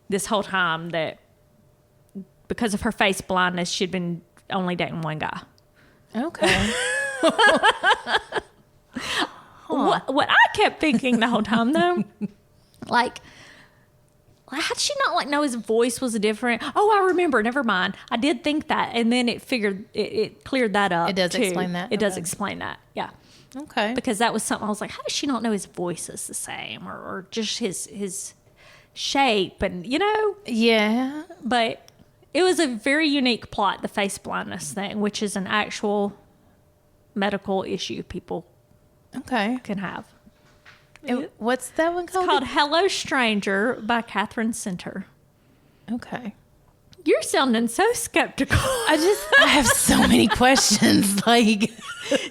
this whole time that because of her face blindness, she'd been only dating one guy. Okay. What I kept thinking the whole time, though, like, how'd she not know his voice was different? Oh, I remember. Never mind. I did think that, and then it cleared that up. It does explain that. It does explain that. Yeah. Okay. Because that was something I was like, how does she not know his voice is the same, or just his shape, and Yeah. But it was a very unique plot, the face blindness thing, which is an actual medical issue people can have. What's that one called? It's called Hello Stranger by Katherine Center. Okay. You're sounding so skeptical. I have so many questions. Like,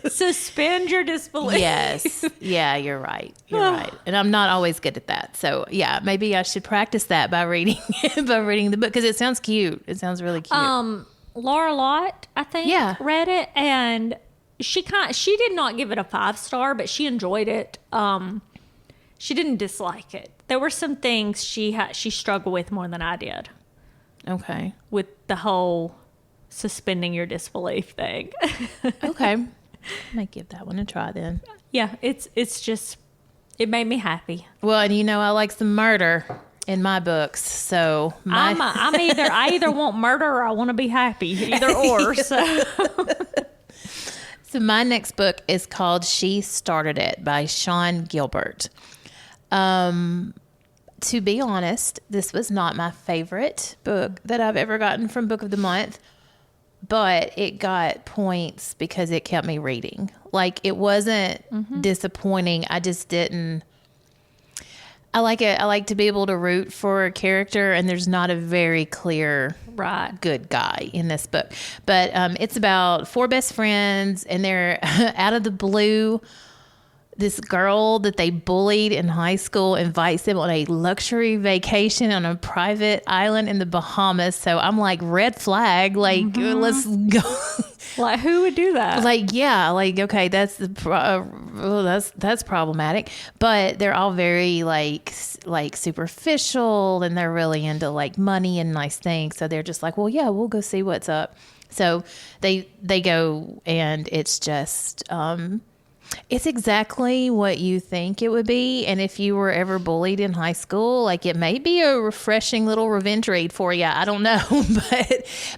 suspend your disbelief. Yes. Yeah, you're right. You're right. And I'm not always good at that. So yeah, maybe I should practice that by reading the book, because it sounds cute. It sounds really cute. Laura Lott, I think, read it, and she did not give it a 5-star, but she enjoyed it. She didn't dislike it. There were some things she struggled with more than I did. Okay. With the whole suspending your disbelief thing. Okay. I might give that one a try then. Yeah, it's just, it made me happy. Well, and I like some murder. in my books. So I either want murder or I want to be happy. Either or. So. So my next book is called She Started It by Sean Gilbert. To be honest, this was not my favorite book that I've ever gotten from Book of the Month, but it got points because it kept me reading. Like, it wasn't disappointing. I just didn't. I like it. I like to be able to root for a character, and there's not a very clear good guy in this book. But it's about 4 best friends, and they're out of the blue. This girl that they bullied in high school invites them on a luxury vacation on a private island in the Bahamas. So I'm like, red flag, like, let's go. Like, who would do that? Like, yeah, like, okay, that's problematic. But they're all very like superficial, and they're really into like money and nice things. So they're just like, well, yeah, we'll go see what's up. So they go, and it's just it's exactly what you think it would be. And if you were ever bullied in high school, like, it may be a refreshing little revenge read for you. I don't know,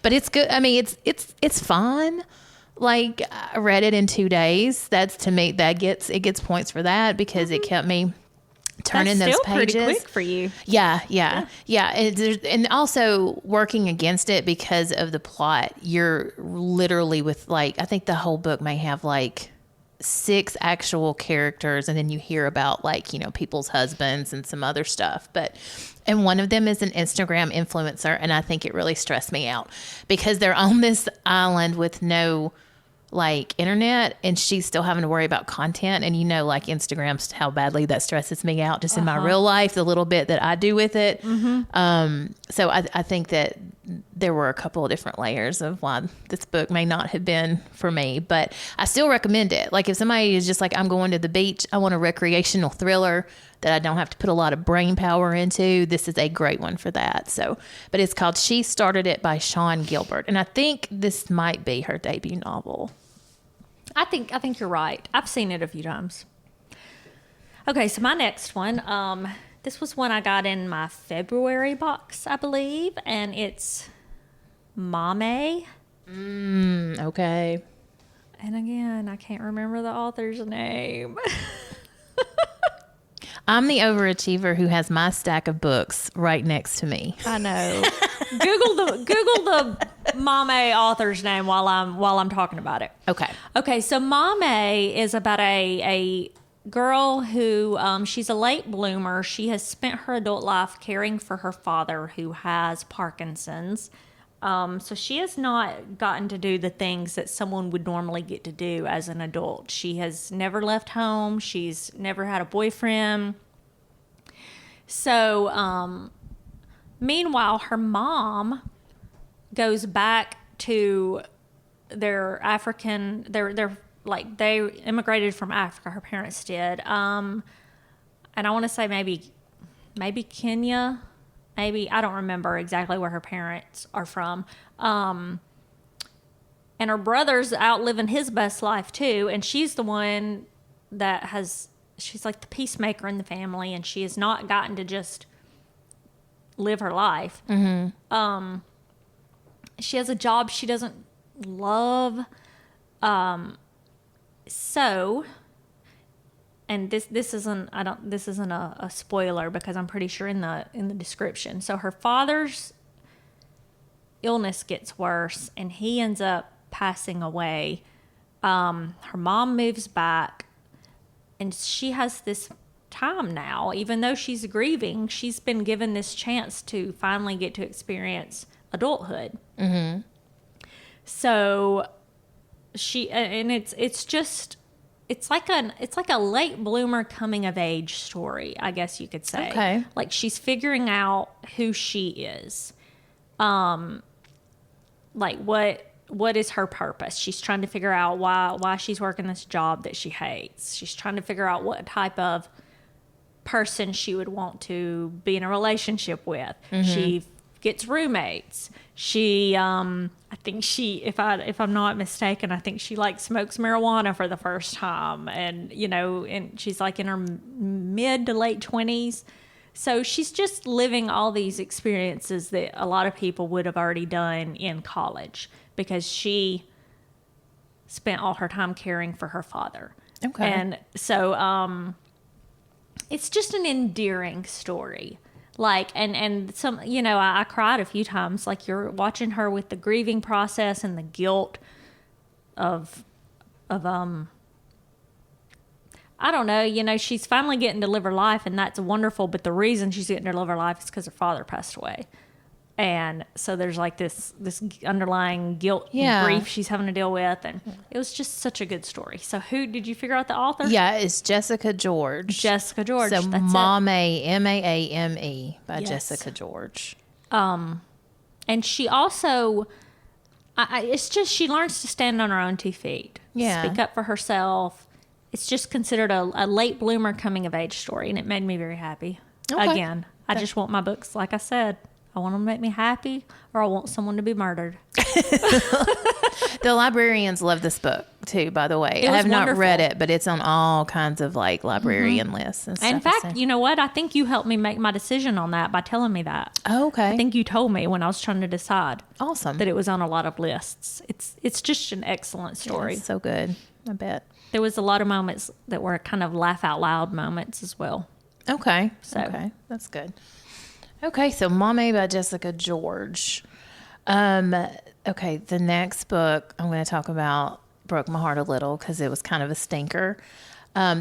but it's good. I mean, it's fun. Like, I read it in 2 days. That's, to me, it gets points for that, because it kept me turning those pages. That's still pretty quick for you. Yeah. And also working against it because of the plot. You're literally with, like, I think the whole book may have like 6 actual characters, and then you hear about, like, you know, people's husbands and some other stuff. And one of them is an Instagram influencer, and I think it really stressed me out because they're on this island with no like internet, and she's still having to worry about content. And you know, like, Instagram's how badly that stresses me out just in my real life, the little bit that I do with it. So I think that there were a couple of different layers of why this book may not have been for me, but I still recommend it. Like, if somebody is just like, I'm going to the beach, I want a recreational thriller that I don't have to put a lot of brain power into, this is a great one for that. So, but it's called She Started It by Sean Gilbert. And I think this might be her debut novel. I think you're right. I've seen it a few times. Okay, so my next one, this was one I got in my February box, I believe, and it's Maame. Okay. And again, I can't remember the author's name. I'm the overachiever who has my stack of books right next to me. I know. Google the Maame author's name while I'm talking about it. Okay. So Maame is about a girl who she's a late bloomer. She has spent her adult life caring for her father, who has Parkinson's. So she has not gotten to do the things that someone would normally get to do as an adult. She has never left home. She's never had a boyfriend. So, meanwhile, her mom goes back to their African, they immigrated from Africa. Her parents did. And I want to say maybe Kenya. Maybe, I don't remember exactly where her parents are from. And her brother's out living his best life too. And she's the one that she's like the peacemaker in the family, and she has not gotten to just live her life. She has a job she doesn't love. And this isn't a spoiler, because I'm pretty sure in the description. So her father's illness gets worse, and he ends up passing away. Her mom moves back, and she has this time now, even though she's grieving, she's been given this chance to finally get to experience adulthood. So it's like a late bloomer coming of age story, I guess you could say. Okay. Like, she's figuring out who she is. Like, what is her purpose? She's trying to figure out why she's working this job that she hates. She's trying to figure out what type of person she would want to be in a relationship with. She gets roommates. She, I think if I'm not mistaken, I think she like smokes marijuana for the first time, and and she's like in her mid to late 20s. So she's just living all these experiences that a lot of people would have already done in college because she spent all her time caring for her father. Okay. And so it's just an endearing story. Like, and some, you know, I cried a few times. Like, you're watching her with the grieving process and the guilt of I don't know, you know, she's finally getting to live her life, and that's wonderful. But the reason she's getting to live her life is because her father passed away. And so there's like this underlying guilt and grief she's having to deal with. And it was just such a good story. So who did you figure out the author? Yeah, it's Jessica George. Jessica George. So that's Maame, Maame by Yes. Jessica George. And she also, it's just, she learns to stand on her own 2 feet. Yeah. Speak up for herself. It's just considered a late bloomer coming of age story. And it made me very happy. Okay. Again, I just want my books, like I said, I want them to make me happy, or I want someone to be murdered. The librarians love this book too, by the way. I have not read it, but it's on all kinds of like librarian lists and stuff. In fact, you know what? I think you helped me make my decision on that by telling me that. Oh, okay. I think you told me when I was trying to decide. Awesome. That it was on a lot of lists. It's just an excellent story. Yeah, it's so good. I bet. There was a lot of moments that were kind of laugh out loud moments as well. Okay. So. Okay. That's good. Okay. So Maame by Jessica George. Okay. The next book I'm going to talk about broke my heart a little because it was kind of a stinker.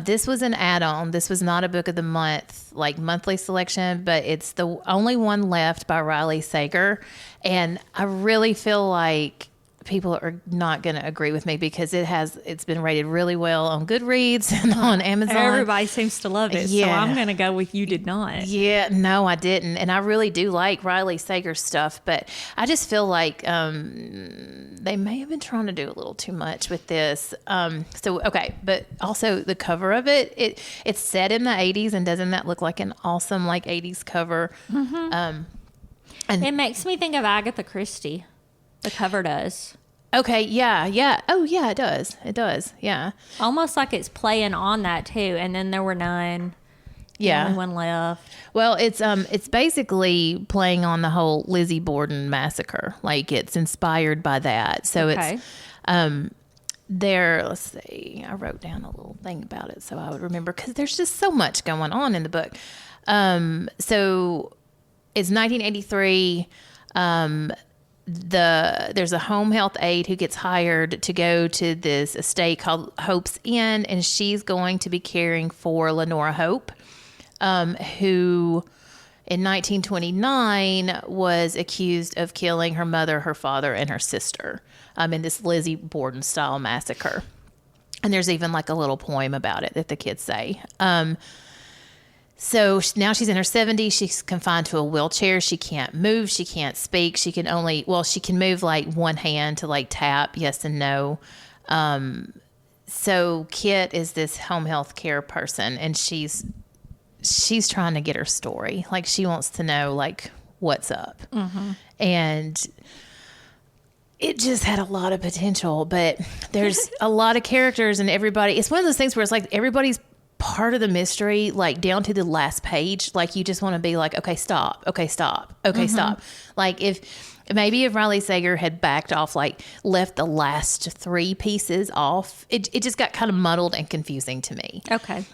This was an add-on. This was not a book of the month, like monthly selection, but it's the only one left by Riley Sager. And I really feel like people are not going to agree with me because it's been rated really well on Goodreads and on Amazon. Everybody seems to love it. Yeah. So I'm going to go with you did not. Yeah, no, I didn't. And I really do like Riley Sager's stuff, but I just feel like they may have been trying to do a little too much with this. Okay, but also the cover of it's set in the 80s, and doesn't that look like an awesome like 80s cover? Mm-hmm. And it makes me think of Agatha Christie. The cover does. Okay, yeah. Oh, yeah, it does. It does, yeah. Almost like it's playing on that, too. And then there were 9. Yeah. The only one left. Well, it's basically playing on the whole Lizzie Borden massacre. Like, it's inspired by that. So okay. It's let's see. I wrote down a little thing about it so I would remember, because there's just so much going on in the book. So it's 1983. There's a home health aide who gets hired to go to this estate called Hope's Inn, and she's going to be caring for Lenora Hope, who in 1929 was accused of killing her mother, her father, and her sister in this Lizzie Borden style massacre. And there's even like a little poem about it that the kids say. So now she's in her 70s. She's confined to a wheelchair. She can't move. She can't speak. She can move like one hand to like tap yes and no. So Kit is this home health care person, and she's trying to get her story. Like, she wants to know like what's up. Mm-hmm. And it just had a lot of potential, but there's a lot of characters and everybody. It's one of those things where it's like everybody's part of the mystery, like down to the last page. Like, you just want to be like, okay, stop. Okay, stop. Okay, stop. Like, if Riley Sager had backed off, like left the last 3 pieces off, it just got kind of muddled and confusing to me. Okay.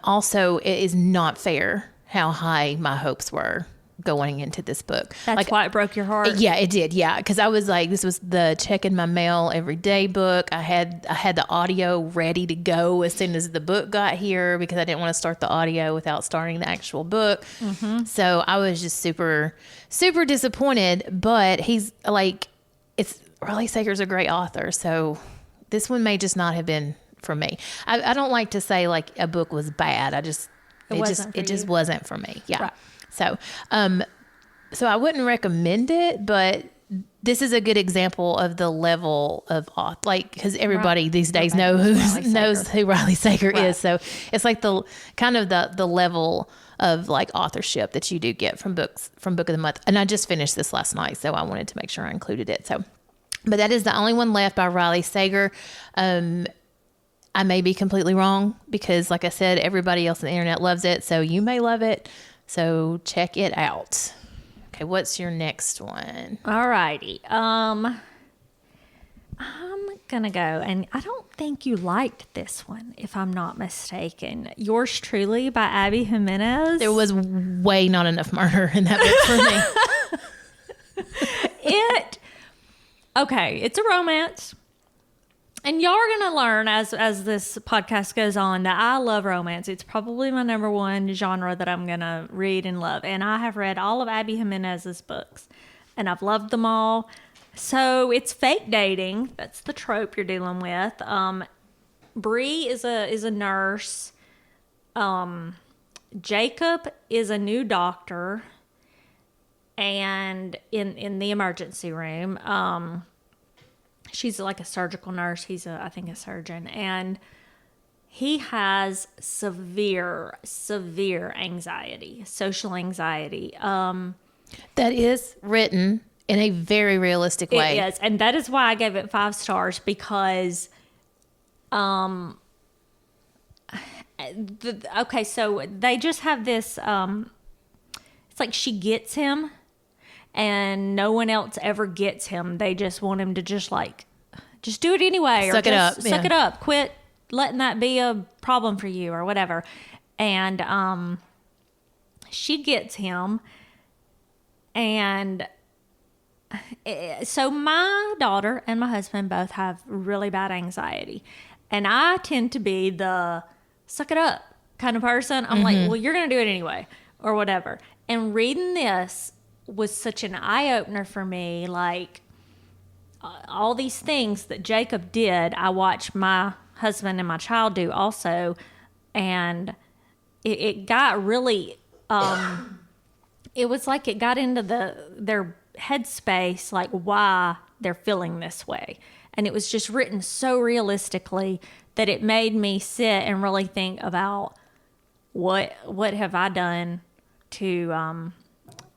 Also, it is not fair how high my hopes were going into this book. That's like, why it broke your heart. Yeah, it did. Yeah, because I was like, this was the checking my mail every day book. I had the audio ready to go as soon as the book got here, because I didn't want to start the audio without starting the actual book. Mm-hmm. So I was just super, super disappointed. But he's like, Riley Sager's a great author, so this one may just not have been for me. I don't like to say like a book was bad. It just wasn't for me. Yeah. Right. So I wouldn't recommend it, but this is a good example of the level of author, like, because everybody these days knows who Riley Sager is. So it's like the kind of the level of like authorship that you do get from Book of the Month. And I just finished this last night, so I wanted to make sure I included it. So, but that is the only one left by Riley Sager. I may be completely wrong, because like I said, everybody else on the internet loves it. So you may love it. So check it out. Okay, what's your next one? All righty. I'm gonna go, and I don't think you liked this one, if I'm not mistaken. Yours Truly by Abby Jimenez. There was way not enough murder in that book for me. Okay, it's a romance. And y'all are going to learn as this podcast goes on that I love romance. It's probably my number one genre that I'm going to read and love. And I have read all of Abby Jimenez's books, and I've loved them all. So it's fake dating. That's the trope you're dealing with. Bree is a nurse. Jacob is a new doctor, and in the emergency room. She's like a surgical nurse. He's I think a surgeon, and he has severe anxiety, social anxiety. That is written in a very realistic way. It is, and that is why I gave it 5 stars, because okay, so they just have this it's like she gets him and no one else ever gets him. They just want him to just do it anyway. Suck it up. Quit letting that be a problem for you or whatever. And she gets him. And so my daughter and my husband both have really bad anxiety. And I tend to be the suck it up kind of person. I'm like, well, you're going to do it anyway or whatever. And reading this was such an eye-opener for me. Like, all these things that Jacob did, I watched my husband and my child do also. And it got really, it was like it got into their headspace, like why they're feeling this way. And it was just written so realistically that it made me sit and really think about what have I done to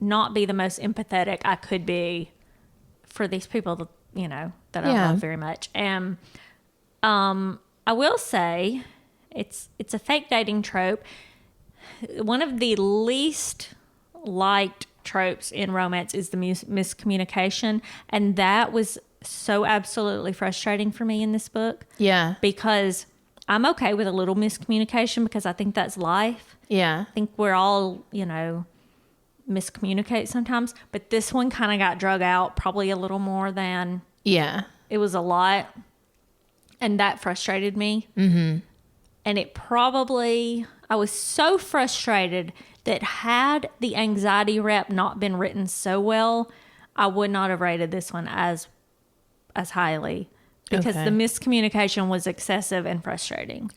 not be the most empathetic I could be for these people that, that I love very much. And I will say it's a fake dating trope. One of the least liked tropes in romance is the miscommunication, and that was so absolutely frustrating for me in this book. Yeah. Because I'm okay with a little miscommunication because I think that's life. Yeah. I think we're all, miscommunicate sometimes, but this one kind of got drug out probably a little more than it was a lot, and that frustrated me. And it probably, I was so frustrated that had the anxiety rep not been written so well, I would not have rated this one as highly, because the miscommunication was excessive and frustrating.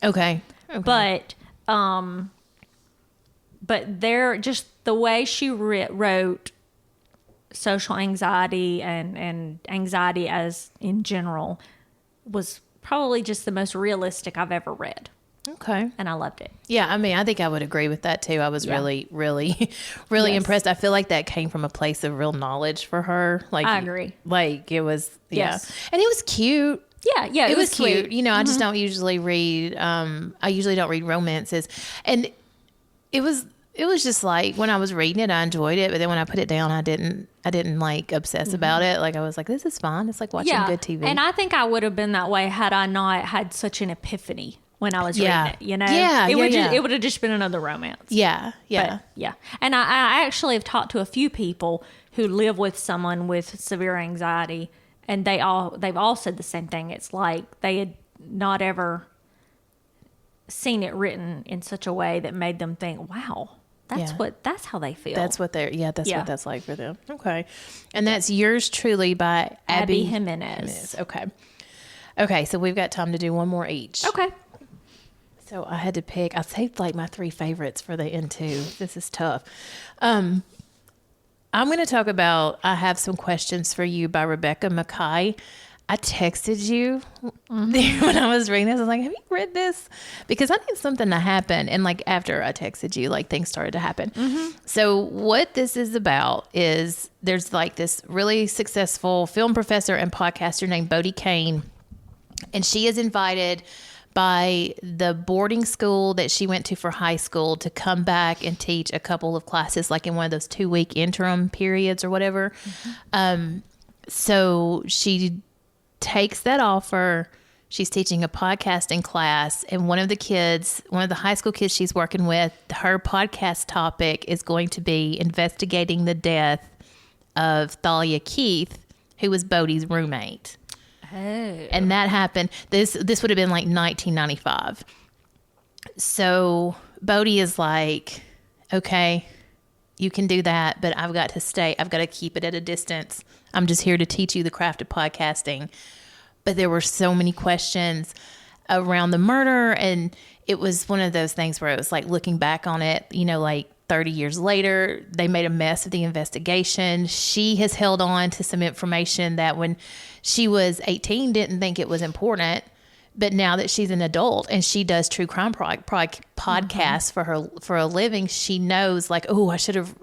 But there, just the way she wrote social anxiety and anxiety as in general was probably just the most realistic I've ever read. And I loved it. Yeah, I mean, I think I would agree with that too. I was really impressed. I feel like that came from a place of real knowledge for her. Like, I agree. Like, it was, and it was cute. Yeah, it was cute. Sweet. I just don't usually read, I usually don't read romances. And it was just like, when I was reading it, I enjoyed it. But then when I put it down, I didn't like obsess about it. Like, I was like, this is fine. It's like watching good TV. And I think I would have been that way had I not had such an epiphany when I was reading it, it would have just been another romance. Yeah. And I actually have talked to a few people who live with someone with severe anxiety, and they've all said the same thing. It's like they had not ever seen it written in such a way that made them think, wow, that's how they feel. That's what what that's like for them. Okay. And that's Yours Truly by Abby Jimenez. Okay, so we've got time to do one more each. Okay. So I had to pick. I saved like my 3 favorites for the end too. This is tough. I'm going to talk about I Have Some Questions for You by Rebecca Makkai. I texted you when I was reading this. I was like, have you read this? Because I need something to happen. And like after I texted you, like things started to happen. So what this is about is there's like this really successful film professor and podcaster named Bodie Kane. And she is invited by the boarding school that she went to for high school to come back and teach a couple of classes, like in one of those 2-week interim periods or whatever. So she takes that offer. She's teaching a podcasting class, and one of the high school kids she's working with, her podcast topic is going to be investigating the death of Thalia Keith, who was Bodie's roommate. Oh. And that happened. This would have been like 1995. So Bodie is like, okay, you can do that, but I've got to stay. I've got to keep it at a distance. I'm just here to teach you the craft of podcasting. But there were so many questions around the murder. And it was one of those things where it was like looking back on it, like 30 years later, they made a mess of the investigation. She has held on to some information that when she was 18, didn't think it was important. But now that she's an adult and she does true crime podcasts for a living, she knows like, oh, I should have,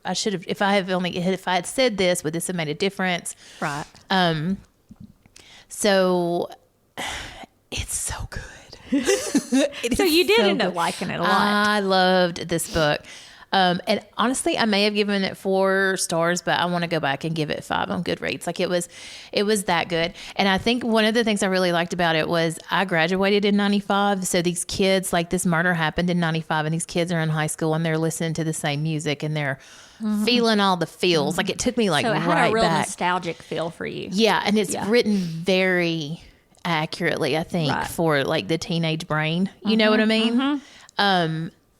if I had said this, would this have made a difference? Right. So it's so good. So you did end up liking it a lot. I loved this book. And honestly, I may have given it 4 stars, but I want to go back and give it 5 on Goodreads. Like it was that good. And I think one of the things I really liked about it was I graduated in 95. So these kids, like this murder happened in 95 and these kids are in high school and they're listening to the same music and they're feeling all the feels. Like it took me like so it right had a real back. nostalgic feel for you. Yeah. And it's written very accurately, I think, for like the teenage brain. You know what I mean?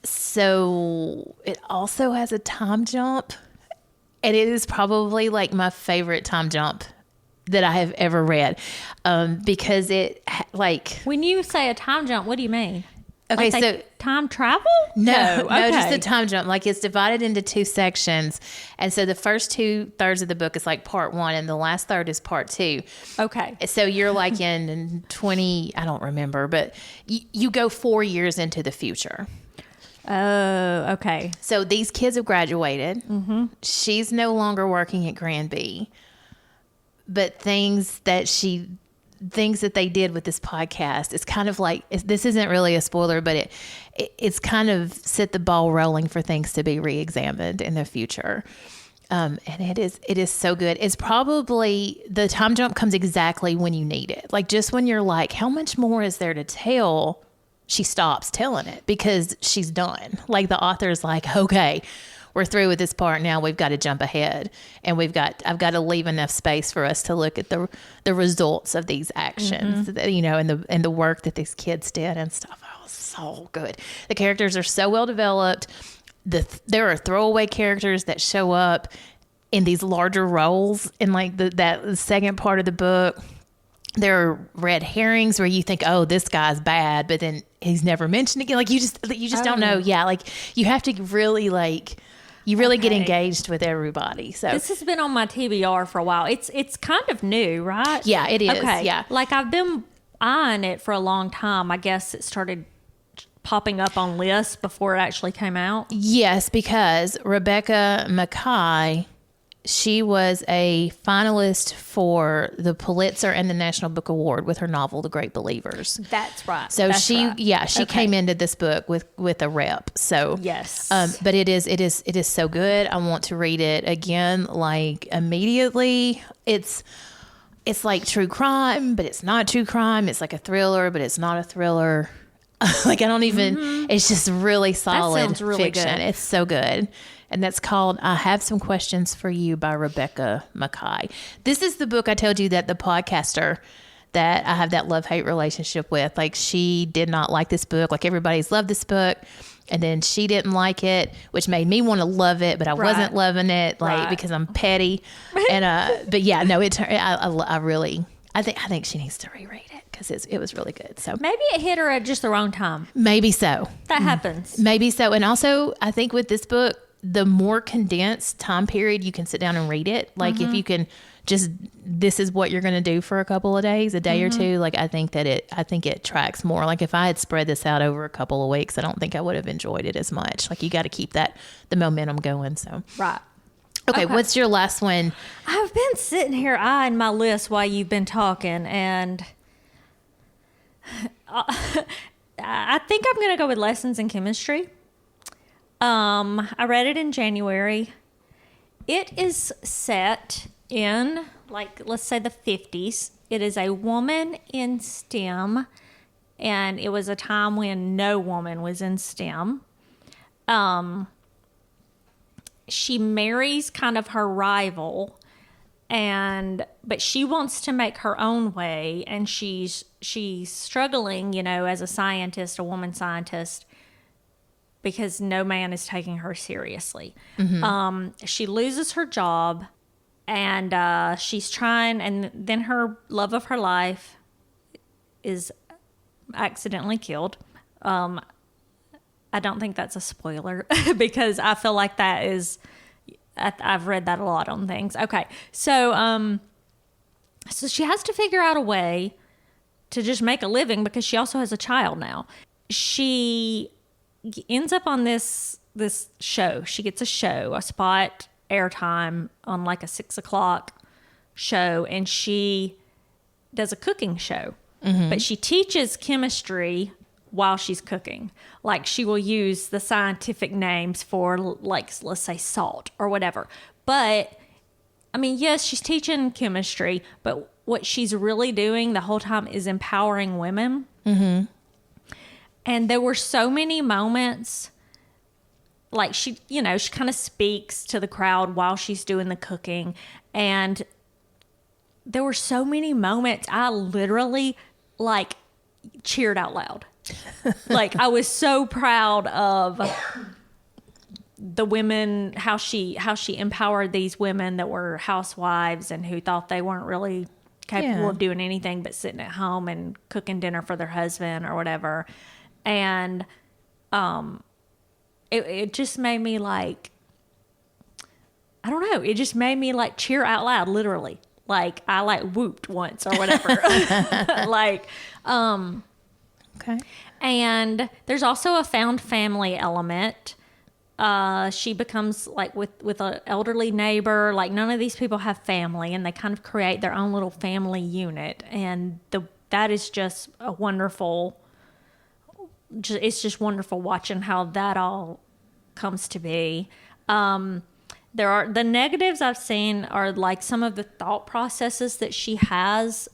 So it also has a time jump, and it is probably like my favorite time jump that I have ever read, because it like when you say a time jump, what do you mean? Okay, like so time travel? No, just a time jump. Like it's divided into 2 sections, and so the first 2/3 of the book is like part 1, and the last third is part 2. Okay, so you're like in 20, I don't remember, but you go 4 years into the future. Oh, okay. So these kids have graduated. Mm-hmm. She's no longer working at Granby, but things that they did with this podcast is kind of like, this isn't really a spoiler, but it's kind of set the ball rolling for things to be re-examined in the future. And it is so good. It's probably, the time jump comes exactly when you need it. Like just when you're like, how much more is there to tell? She stops telling it because she's done. Like the author is like, okay, we're through with this part. Now we've got to jump ahead, and I've got to leave enough space for us to look at the results of these actions, and the work that these kids did and stuff. Oh, so good. The characters are so well developed. There are throwaway characters that show up in these larger roles in like that second part of the book. There are red herrings where you think, oh, this guy's bad, but then he's never mentioned again. Like you just don't know. Yeah. Like you have to really get engaged with everybody. So this has been on my TBR for a while. It's kind of new, right? Yeah, it is. Okay. Yeah. Like I've been eyeing it for a long time. I guess it started popping up on lists before it actually came out. Yes, because Rebecca Makkai, she was a finalist for the Pulitzer and the National Book Award with her novel, The Great Believers. That's right. So she came into this book with a rep. So yes, but it is so good. I want to read it again, like immediately. It's like true crime, but it's not true crime. It's like a thriller, but it's not a thriller. Like I don't even. It's just really solid that sounds really fiction. Good. It's so good. And that's called I Have Some Questions for You by Rebecca Makkai. This is the book I told you that the podcaster that I have that love-hate relationship with, like she did not like this book. Like everybody's loved this book. And then she didn't like it, which made me want to love it, but I wasn't loving it, like because I'm petty. And but yeah, no, I think she needs to reread it because it was really good. So maybe it hit her at just the wrong time. Maybe so. That happens. Maybe so. And also, I think with this book, the more condensed time period you can sit down and read it. Like if you can just, this is what you're going to do for a couple of days, a day or two. Like I think it tracks more. Like if I had spread this out over a couple of weeks, I don't think I would have enjoyed it as much. Like you got to keep the momentum going. So right. Okay, what's your last one? I've been sitting here eyeing my list while you've been talking, and I think I'm going to go with Lessons in Chemistry. I read it in January. It is set in, like, let's say the 50s. It is a woman in STEM, and it was a time when no woman was in STEM. She marries kind of her rival, but she wants to make her own way, and she's struggling, as a scientist, a woman scientist, because no man is taking her seriously. Mm-hmm. She loses her job, and she's trying, and then her love of her life is accidentally killed. I don't think that's a spoiler because I feel like that is, I've read that a lot on things. Okay. So she has to figure out a way to just make a living because she also has a child now. She ends up on this show. She gets a spot airtime on like a 6:00 show, and she does a cooking show. Mm-hmm. But she teaches chemistry while she's cooking. Like, she will use the scientific names for, like, let's say salt or whatever. But, I mean, yes, she's teaching chemistry, but what she's really doing the whole time is empowering women. Mm-hmm. And there were so many moments, like, she kind of speaks to the crowd while she's doing the cooking. And there were so many moments I literally, like, cheered out loud. Like, I was so proud of the women, how she empowered these women that were housewives and who thought they weren't really capable of doing anything but sitting at home and cooking dinner for their husband or whatever. And it just made me, like, I don't know, it just made me, like, cheer out loud, literally. Like, I, like, whooped once or whatever. Like, okay. And there's also a found family element. She becomes, like, with an elderly neighbor. Like, none of these people have family, and they kind of create their own little family unit. And that is just a wonderful. It's just wonderful watching how that all comes to be. There are the negatives I've seen are, like, some of the thought processes that she has.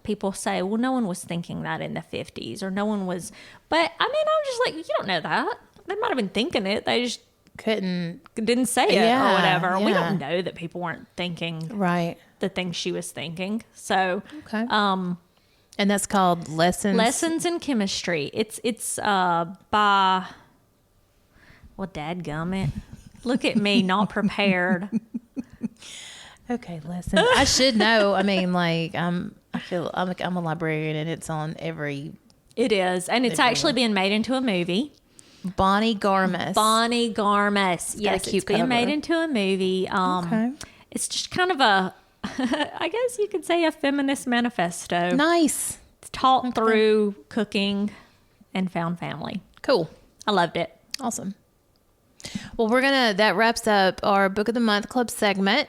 People say, well, no one was thinking that in the 50s, or no one was. But I mean, I'm just like, you don't know that. They might have been thinking it. They just didn't say it or whatever. Yeah. We don't know that people weren't thinking the things she was thinking. So, okay. And that's called Lessons in Chemistry. It's by, well, dadgummit. Look at me, not prepared. Okay, Lessons. I should know. I mean, like, I feel I'm a librarian, and it's on every. It is, and it's actually being made into a movie. Bonnie Garmus. Yes, it's being made into a movie. Okay. It's just kind of a, I guess you could say, a feminist manifesto. Nice. It's taught through cooking and found family. Cool. I loved it. Awesome. Well, that wraps up our Book of the Month Club segment.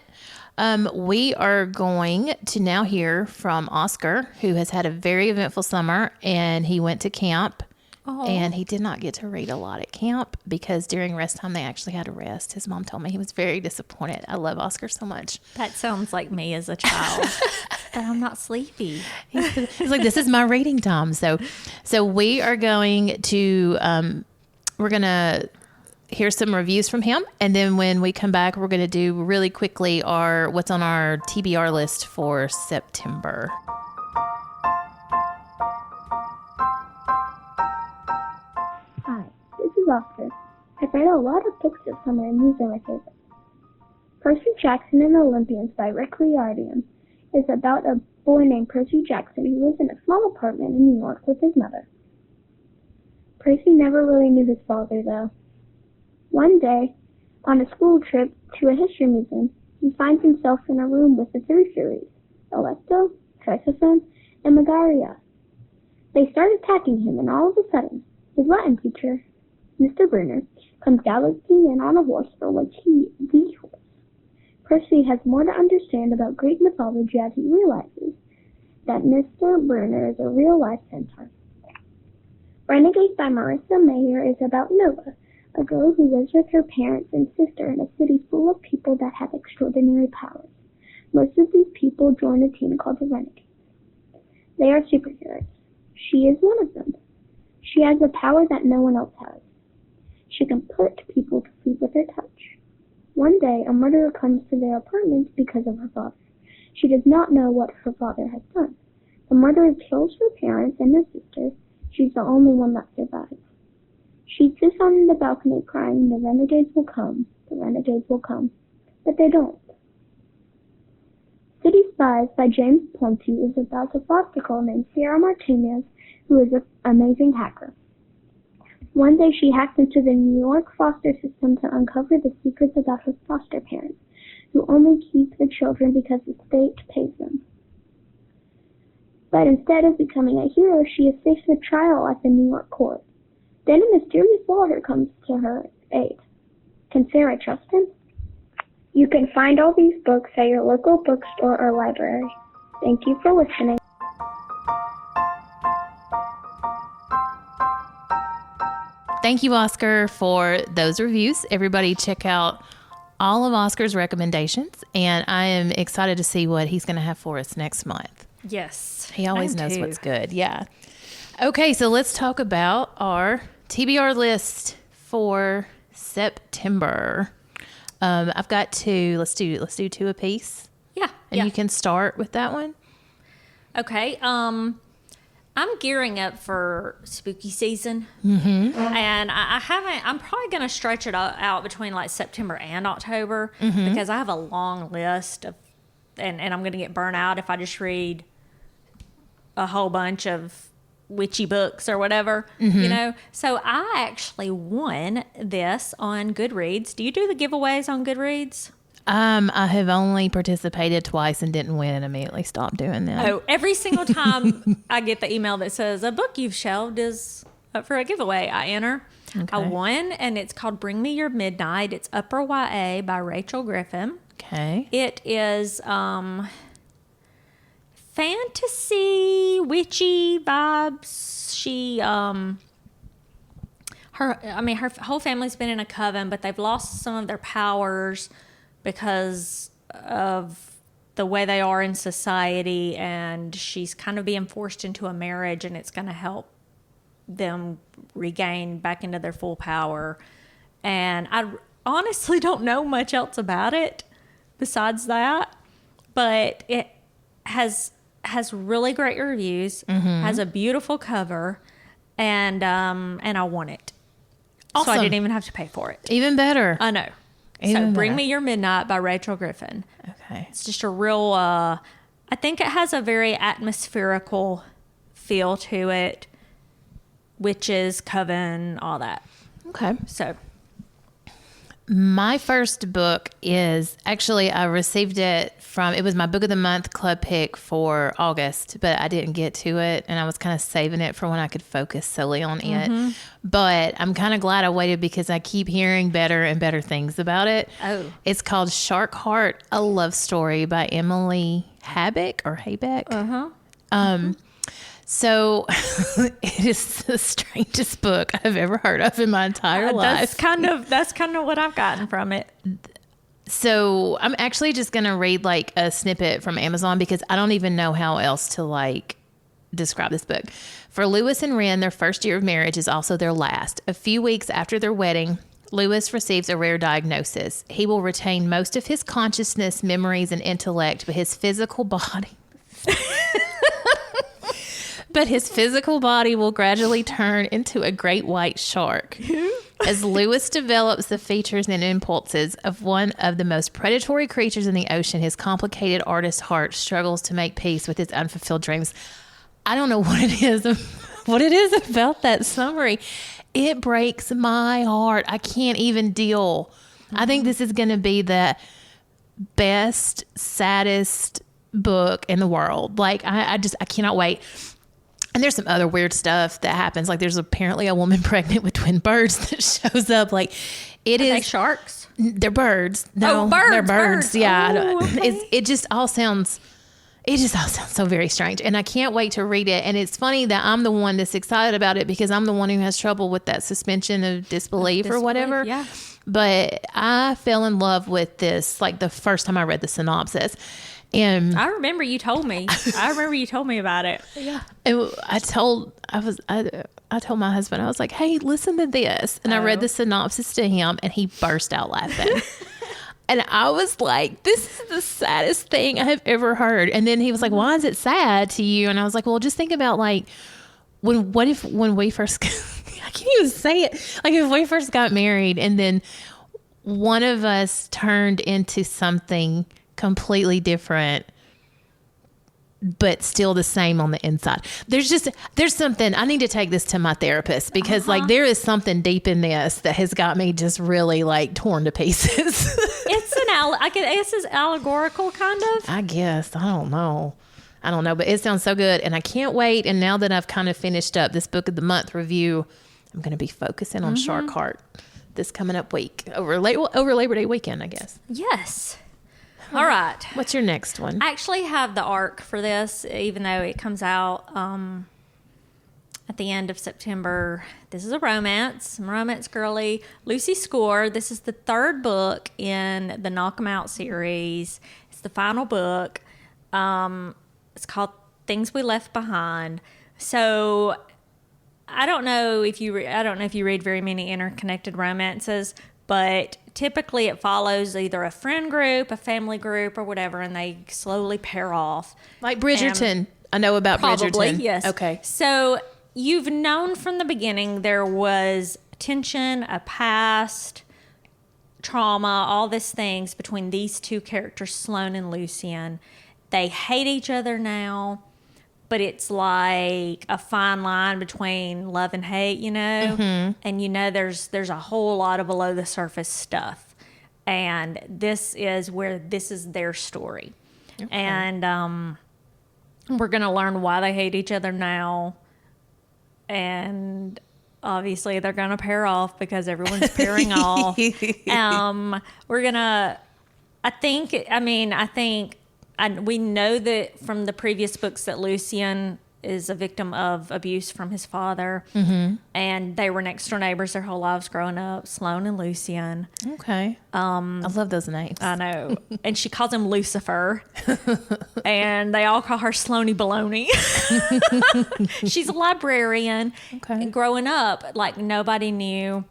We are going to now hear from Oscar, who has had a very eventful summer, and he went to camp. Oh. And he did not get to read a lot at camp because during rest time, they actually had to rest. His mom told me he was very disappointed. I love Oscar so much. That sounds like me as a child. But I'm not sleepy. He's like, this is my reading time. So we are going to, we're going to hear some reviews from him. And then when we come back, we're going to do really quickly what's on our TBR list for September. Hi, this is Oscar. I've read a lot of books this summer, and these are my favorites. Percy Jackson and the Olympians by Riordan is about a boy named Percy Jackson who lives in a small apartment in New York with his mother. Percy never really knew his father, though. One day, on a school trip to a history museum, he finds himself in a room with the three Furies, Electo, Trisophone, and Makkai. They start attacking him, and all of a sudden, his Latin teacher, Mr. Brunner, comes galloping in on a horse for which he the horse. Percy has more to understand about Greek mythology as he realizes that Mr. Brunner is a real-life centaur. Renegades by Marissa Meyer is about Nova, a girl who lives with her parents and sister in a city full of people that have extraordinary powers. Most of these people join a team called the Renegades. They are superheroes. She is one of them. She has a power that no one else has. She can put people to sleep with her touch. One day, a murderer comes to their apartment because of her father. She does not know what her father has done. The murderer kills her parents and her sister. She's the only one that survives. She sits on the balcony crying, "The renegades will come, the renegades will come." But they don't. City Spies by James Ponti is about a foster girl named Sierra Martinez who is an amazing hacker. One day she hacked into the New York foster system to uncover the secrets about her foster parents, who only keep the children because the state pays them. But instead of becoming a hero, she is faced with trial at the New York court. Then a mysterious lawyer comes to her aid. Can Sarah trust him? You can find all these books at your local bookstore or library. Thank you for listening. Thank you, Oscar, for those reviews. Everybody check out all of Oscar's recommendations, and I am excited to see what he's going to have for us next month. Yes. He always knows what's good. Yeah. Okay, so let's talk about our TBR list for September. I've got two. Let's do two apiece. Yeah. And you can start with that one. Okay. I'm gearing up for spooky season. Mm-hmm. And I'm probably going to stretch it out between like September and October because I have a long list of, and I'm going to get burnt out if I just read a whole bunch of witchy books or whatever, you know? So I actually won this on Goodreads. Do you do the giveaways on Goodreads? I have only participated twice and didn't win and immediately stopped doing that. Oh, every single time I get the email that says a book you've shelved is up for a giveaway, I enter. Okay. I won, and it's called Bring Me Your Midnight. It's Upper YA by Rachel Griffin. Okay. It is fantasy, witchy vibes. She her whole family's been in a coven, but they've lost some of their powers because of the way they are in society, and she's kind of being forced into a marriage, and it's going to help them regain back into their full power. And I honestly don't know much else about it besides that, but it has really great reviews, has a beautiful cover, and I won it. Awesome. So I didn't even have to pay for it. Even better. I know. So Bring Me Your Midnight by Rachel Griffin. Okay. It's just a real, I think it has a very atmospherical feel to it. Witches, coven, all that. Okay. So my first book is actually, I received it it was my book of the month club pick for August, but I didn't get to it, and I was kind of saving it for when I could focus solely on it. But I'm kind of glad I waited because I keep hearing better and better things about it. Oh. It's called Shark Heart, A Love Story by Emily Habeck. So it is the strangest book I've ever heard of in my entire life. That's kind of what I've gotten from it. So I'm actually just going to read like a snippet from Amazon because I don't even know how else to like describe this book. For Lewis and Wren, their first year of marriage is also their last. A few weeks after their wedding, Lewis receives a rare diagnosis. He will retain most of his consciousness, memories, and intellect, but his physical body... But his physical body will gradually turn into a great white shark. As Lewis develops the features and impulses of one of the most predatory creatures in the ocean, his complicated artist heart struggles to make peace with his unfulfilled dreams. I don't know what it is about that summary. It breaks my heart. I can't even deal. I think this is going to be the best, saddest book in the world. Like, I cannot wait. And there's some other weird stuff that happens. Like there's apparently a woman pregnant with twin birds that shows up. Like it is. Are they sharks? They're birds. No, birds. They're birds. Yeah. Oh, okay. It just all sounds. It just all sounds so very strange. And I can't wait to read it. And it's funny that I'm the one that's excited about it because I'm the one who has trouble with that suspension of disbelief or whatever. Yeah. But I fell in love with this like the first time I read the synopsis. And I remember you told me. About it. Yeah. I told my husband, I was like, hey, listen to this. And I read the synopsis to him and he burst out laughing. And I was like, this is the saddest thing I have ever heard. And then he was like, why is it sad to you? And I was like, well, just think about like, when we first, I can't even say it. Like if we first got married and then one of us turned into something completely different, but still the same on the inside. There's something, I need to take this to my therapist because like there is something deep in this that has got me just really like torn to pieces. It's an allegorical kind of. I guess. I don't know, but it sounds so good and I can't wait. And now that I've kind of finished up this book of the month review, I'm going to be focusing on Shark Heart this coming up week over Labor Day weekend, I guess. Yes. All right. What's your next one? I actually have the arc for this, even though it comes out at the end of September. This is a romance girly. Lucy Score. This is the third book in the Knock 'Em Out series. It's the final book. It's called Things We Left Behind. So I don't know if you read very many interconnected romances, but typically it follows either a friend group, a family group, or whatever, and they slowly pair off. Like Bridgerton. I know about probably, Bridgerton. Yes. Okay. So you've known from the beginning there was tension, a past, trauma, all these things between these two characters, Sloane and Lucian. They hate each other now, but it's like a fine line between love and hate, you know? Mm-hmm. And there's a whole lot of below the surface stuff. And this is their story. Okay. And we're going to learn why they hate each other now. And obviously they're going to pair off because everyone's pairing off. We know that from the previous books that Lucian is a victim of abuse from his father. Mm-hmm. And they were next door neighbors their whole lives growing up, Sloane and Lucian. Okay. I love those names. I know. And she calls him Lucifer. And they all call her Sloaney Baloney. She's a librarian. Okay. And growing up, like nobody knew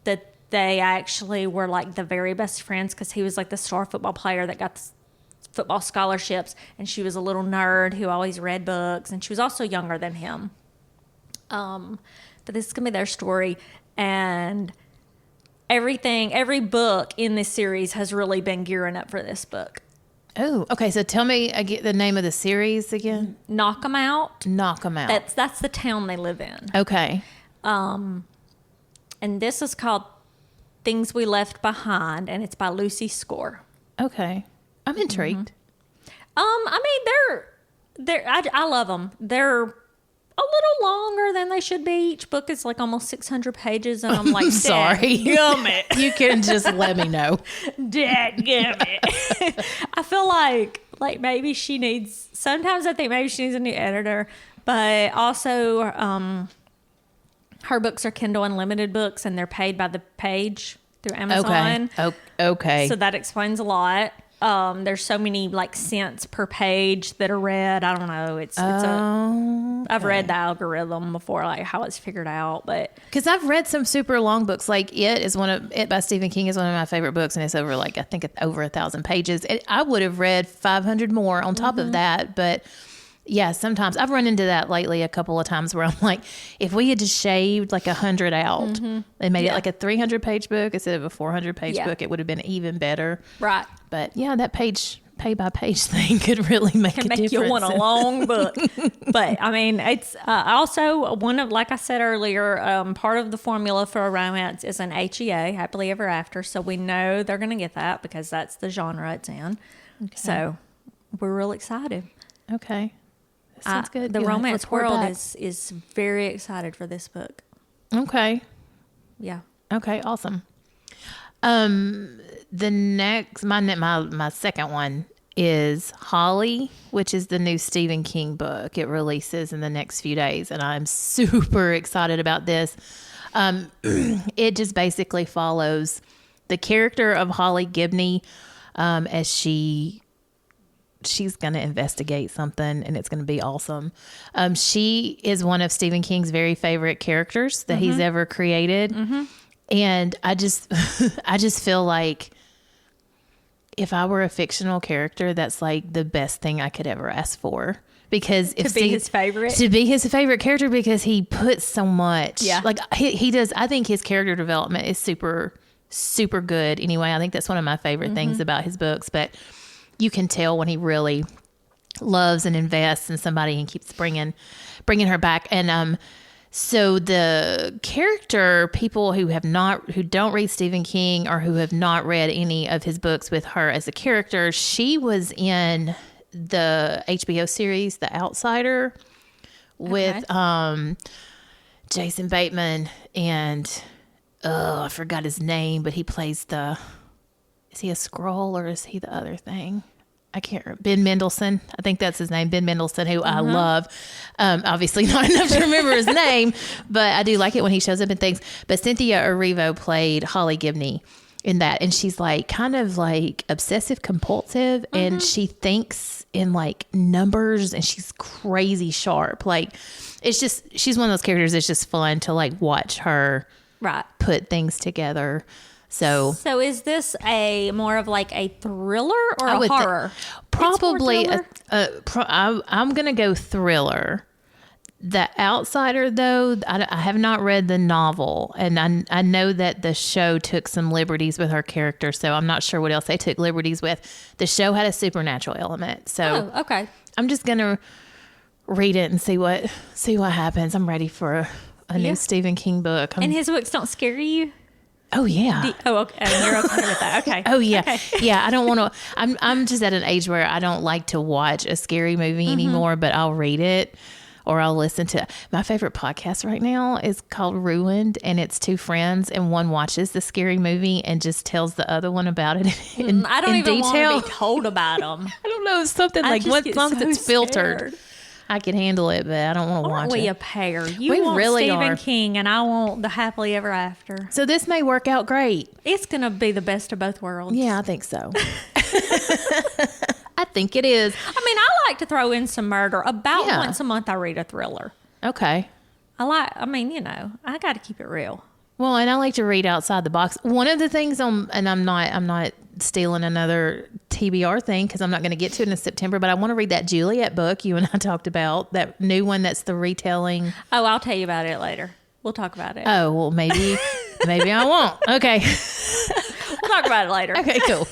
that they actually were like the very best friends because he was like the star football player that got football scholarships, and she was a little nerd who always read books, and she was also younger than him. But this is gonna be their story, and every book in this series has really been gearing up for this book. Oh, okay. So tell me the name of the series again. Knock 'Em Out. Knock 'Em Out. That's the town they live in. Okay. And this is called Things We Left Behind, and it's by Lucy Score. Okay. I'm intrigued. I love them. They're a little longer than they should be. Each book is like almost 600 pages, and I'm like, sorry. Gummit. You can just let me know. Dadgummit. I feel like maybe she needs. Sometimes I think maybe she needs a new editor, but also her books are Kindle Unlimited books, and they're paid by the page through Amazon. Okay. So that explains a lot. There's so many like cents per page that are read. I don't know. I've read the algorithm before, like how it's figured out, but because I've read some super long books, like It by Stephen King is one of my favorite books, and it's over I think it's over 1,000 pages. I would have read 500 more on top of that, but yeah, sometimes I've run into that lately a couple of times where I'm like, if we had just shaved like 100 out and made it like a 300-page book instead of a 400-page book, it would have been even better. Right. But yeah, that pay-by-page thing could really make a difference. You want a long book. But I mean, it's also one of, like I said earlier, part of the formula for a romance is an HEA, happily ever after. So we know they're going to get that because that's the genre it's in. Okay. So we're real excited. Okay. Sounds good. The romance world is very excited for this book. Okay. Yeah. Okay. Awesome. The next, my second one is Holly, which is the new Stephen King book. It releases in the next few days, and I'm super excited about this. It just basically follows the character of Holly Gibney as she's going to investigate something, and it's going to be awesome. She is one of Stephen King's very favorite characters that he's ever created. And I just feel like if I were a fictional character, that's like the best thing I could ever ask for. Because to be his favorite character, because he puts so much. Yeah. Like he does. I think his character development is super, super good. Anyway, I think that's one of my favorite things about his books. But you can tell when he really loves and invests in somebody and keeps bringing her back. And so the character, people who don't read Stephen King or who have not read any of his books with her as a character, she was in the HBO series The Outsider with Jason Bateman and I forgot his name, but he plays is he a Skrull or is he the other thing? I can't remember. Ben Mendelsohn. I think that's his name. Ben Mendelsohn, who I love. Obviously not enough to remember his name, but I do like it when he shows up in things. But Cynthia Erivo played Holly Gibney in that. And she's like kind of like obsessive compulsive and she thinks in like numbers and she's crazy sharp. Like she's one of those characters that's just fun to like watch her put things together. So is this more of like a thriller or a horror? Probably I'm going to go thriller. The Outsider, though, I have not read the novel, and I know that the show took some liberties with her character, so I'm not sure what else they took liberties with. The show had a supernatural element, so okay. I'm just going to read it and see what happens. I'm ready for a new Stephen King book. And his books don't scare you? Oh yeah. Okay. And you're okay with that. Okay. Oh yeah. Okay. Yeah. I don't want to, I'm just at an age where I don't like to watch a scary movie anymore, but I'll read it or I'll listen to my favorite podcast right now is called Ruined, and it's two friends and one watches the scary movie and just tells the other one about it I don't even detail. want to be told about them. I don't know. Something like as long as it's filtered. Scared. I can handle it, but I don't want to watch it. Aren't we a pair? You want really Stephen King, and I want the happily ever after. So this may work out great. It's going to be the best of both worlds. Yeah, I think so. I think it is. I mean, I like to throw in some murder. About once a month, I read a thriller. Okay. I got to keep it real. Well, and I like to read outside the box. One of the things and I'm not stealing another TBR thing because I'm not going to get to it in September, but I want to read that Juliet book you and I talked about, that new one that's the retelling. Oh, I'll tell you about it later. We'll talk about it. Oh, well, maybe I won't. Okay. We'll talk about it later. Okay, cool.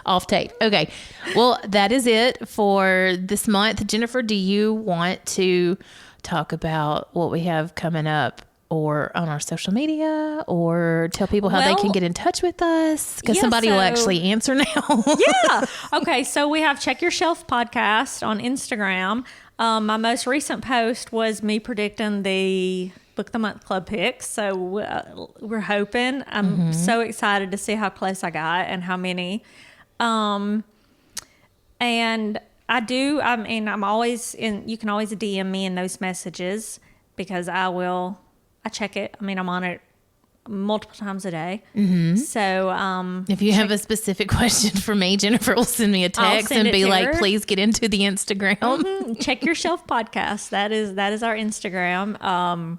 Off tape. Okay. Well, that is it for this month. Jennifer, do you want to talk about what we have coming up or on our social media, or tell people how they can get in touch with us? Because somebody will actually answer now. Yeah. Okay. So we have Check Your Shelf podcast on Instagram. My most recent post was me predicting the Book of the Month Club picks. So we're hoping. I'm so excited to see how close I got and how many. And I'm always you can always DM me in those messages because I check it. I mean, I'm on it multiple times a day. Mm-hmm. So if you have a specific question for me, Jennifer will send me a text and be like, please get into the Instagram. Mm-hmm. Check Your Shelf podcast. That is our Instagram.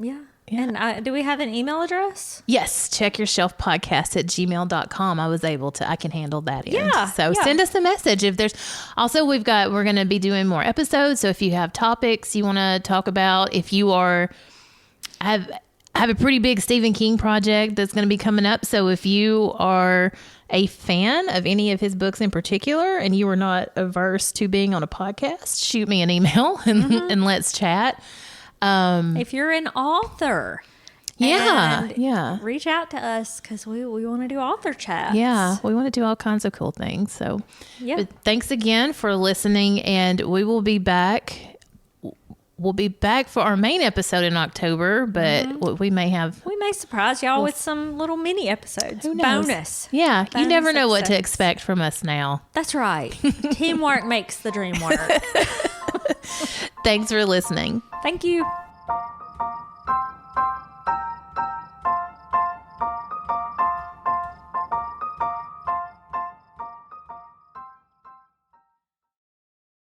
Yeah. And do we have an email address? Yes. checkyourshelfpodcast@gmail.com. I can handle that end. Yeah. So send us a message. If there's also, we're going to be doing more episodes. So if you have topics you want to talk about, if you I have a pretty big Stephen King project that's going to be coming up. So if you are a fan of any of his books in particular and you are not averse to being on a podcast, shoot me an email and let's chat. If you're an author, reach out to us because we want to do author chats. Yeah, we want to do all kinds of cool things. So, but thanks again for listening, and we will be back we'll be back for our main episode in October, but we may surprise y'all with some little mini episodes. Who knows? Bonus. Yeah, Bonus you never know episodes. what to expect from us now. That's right. Teamwork makes the dream work. Thanks for listening. Thank you.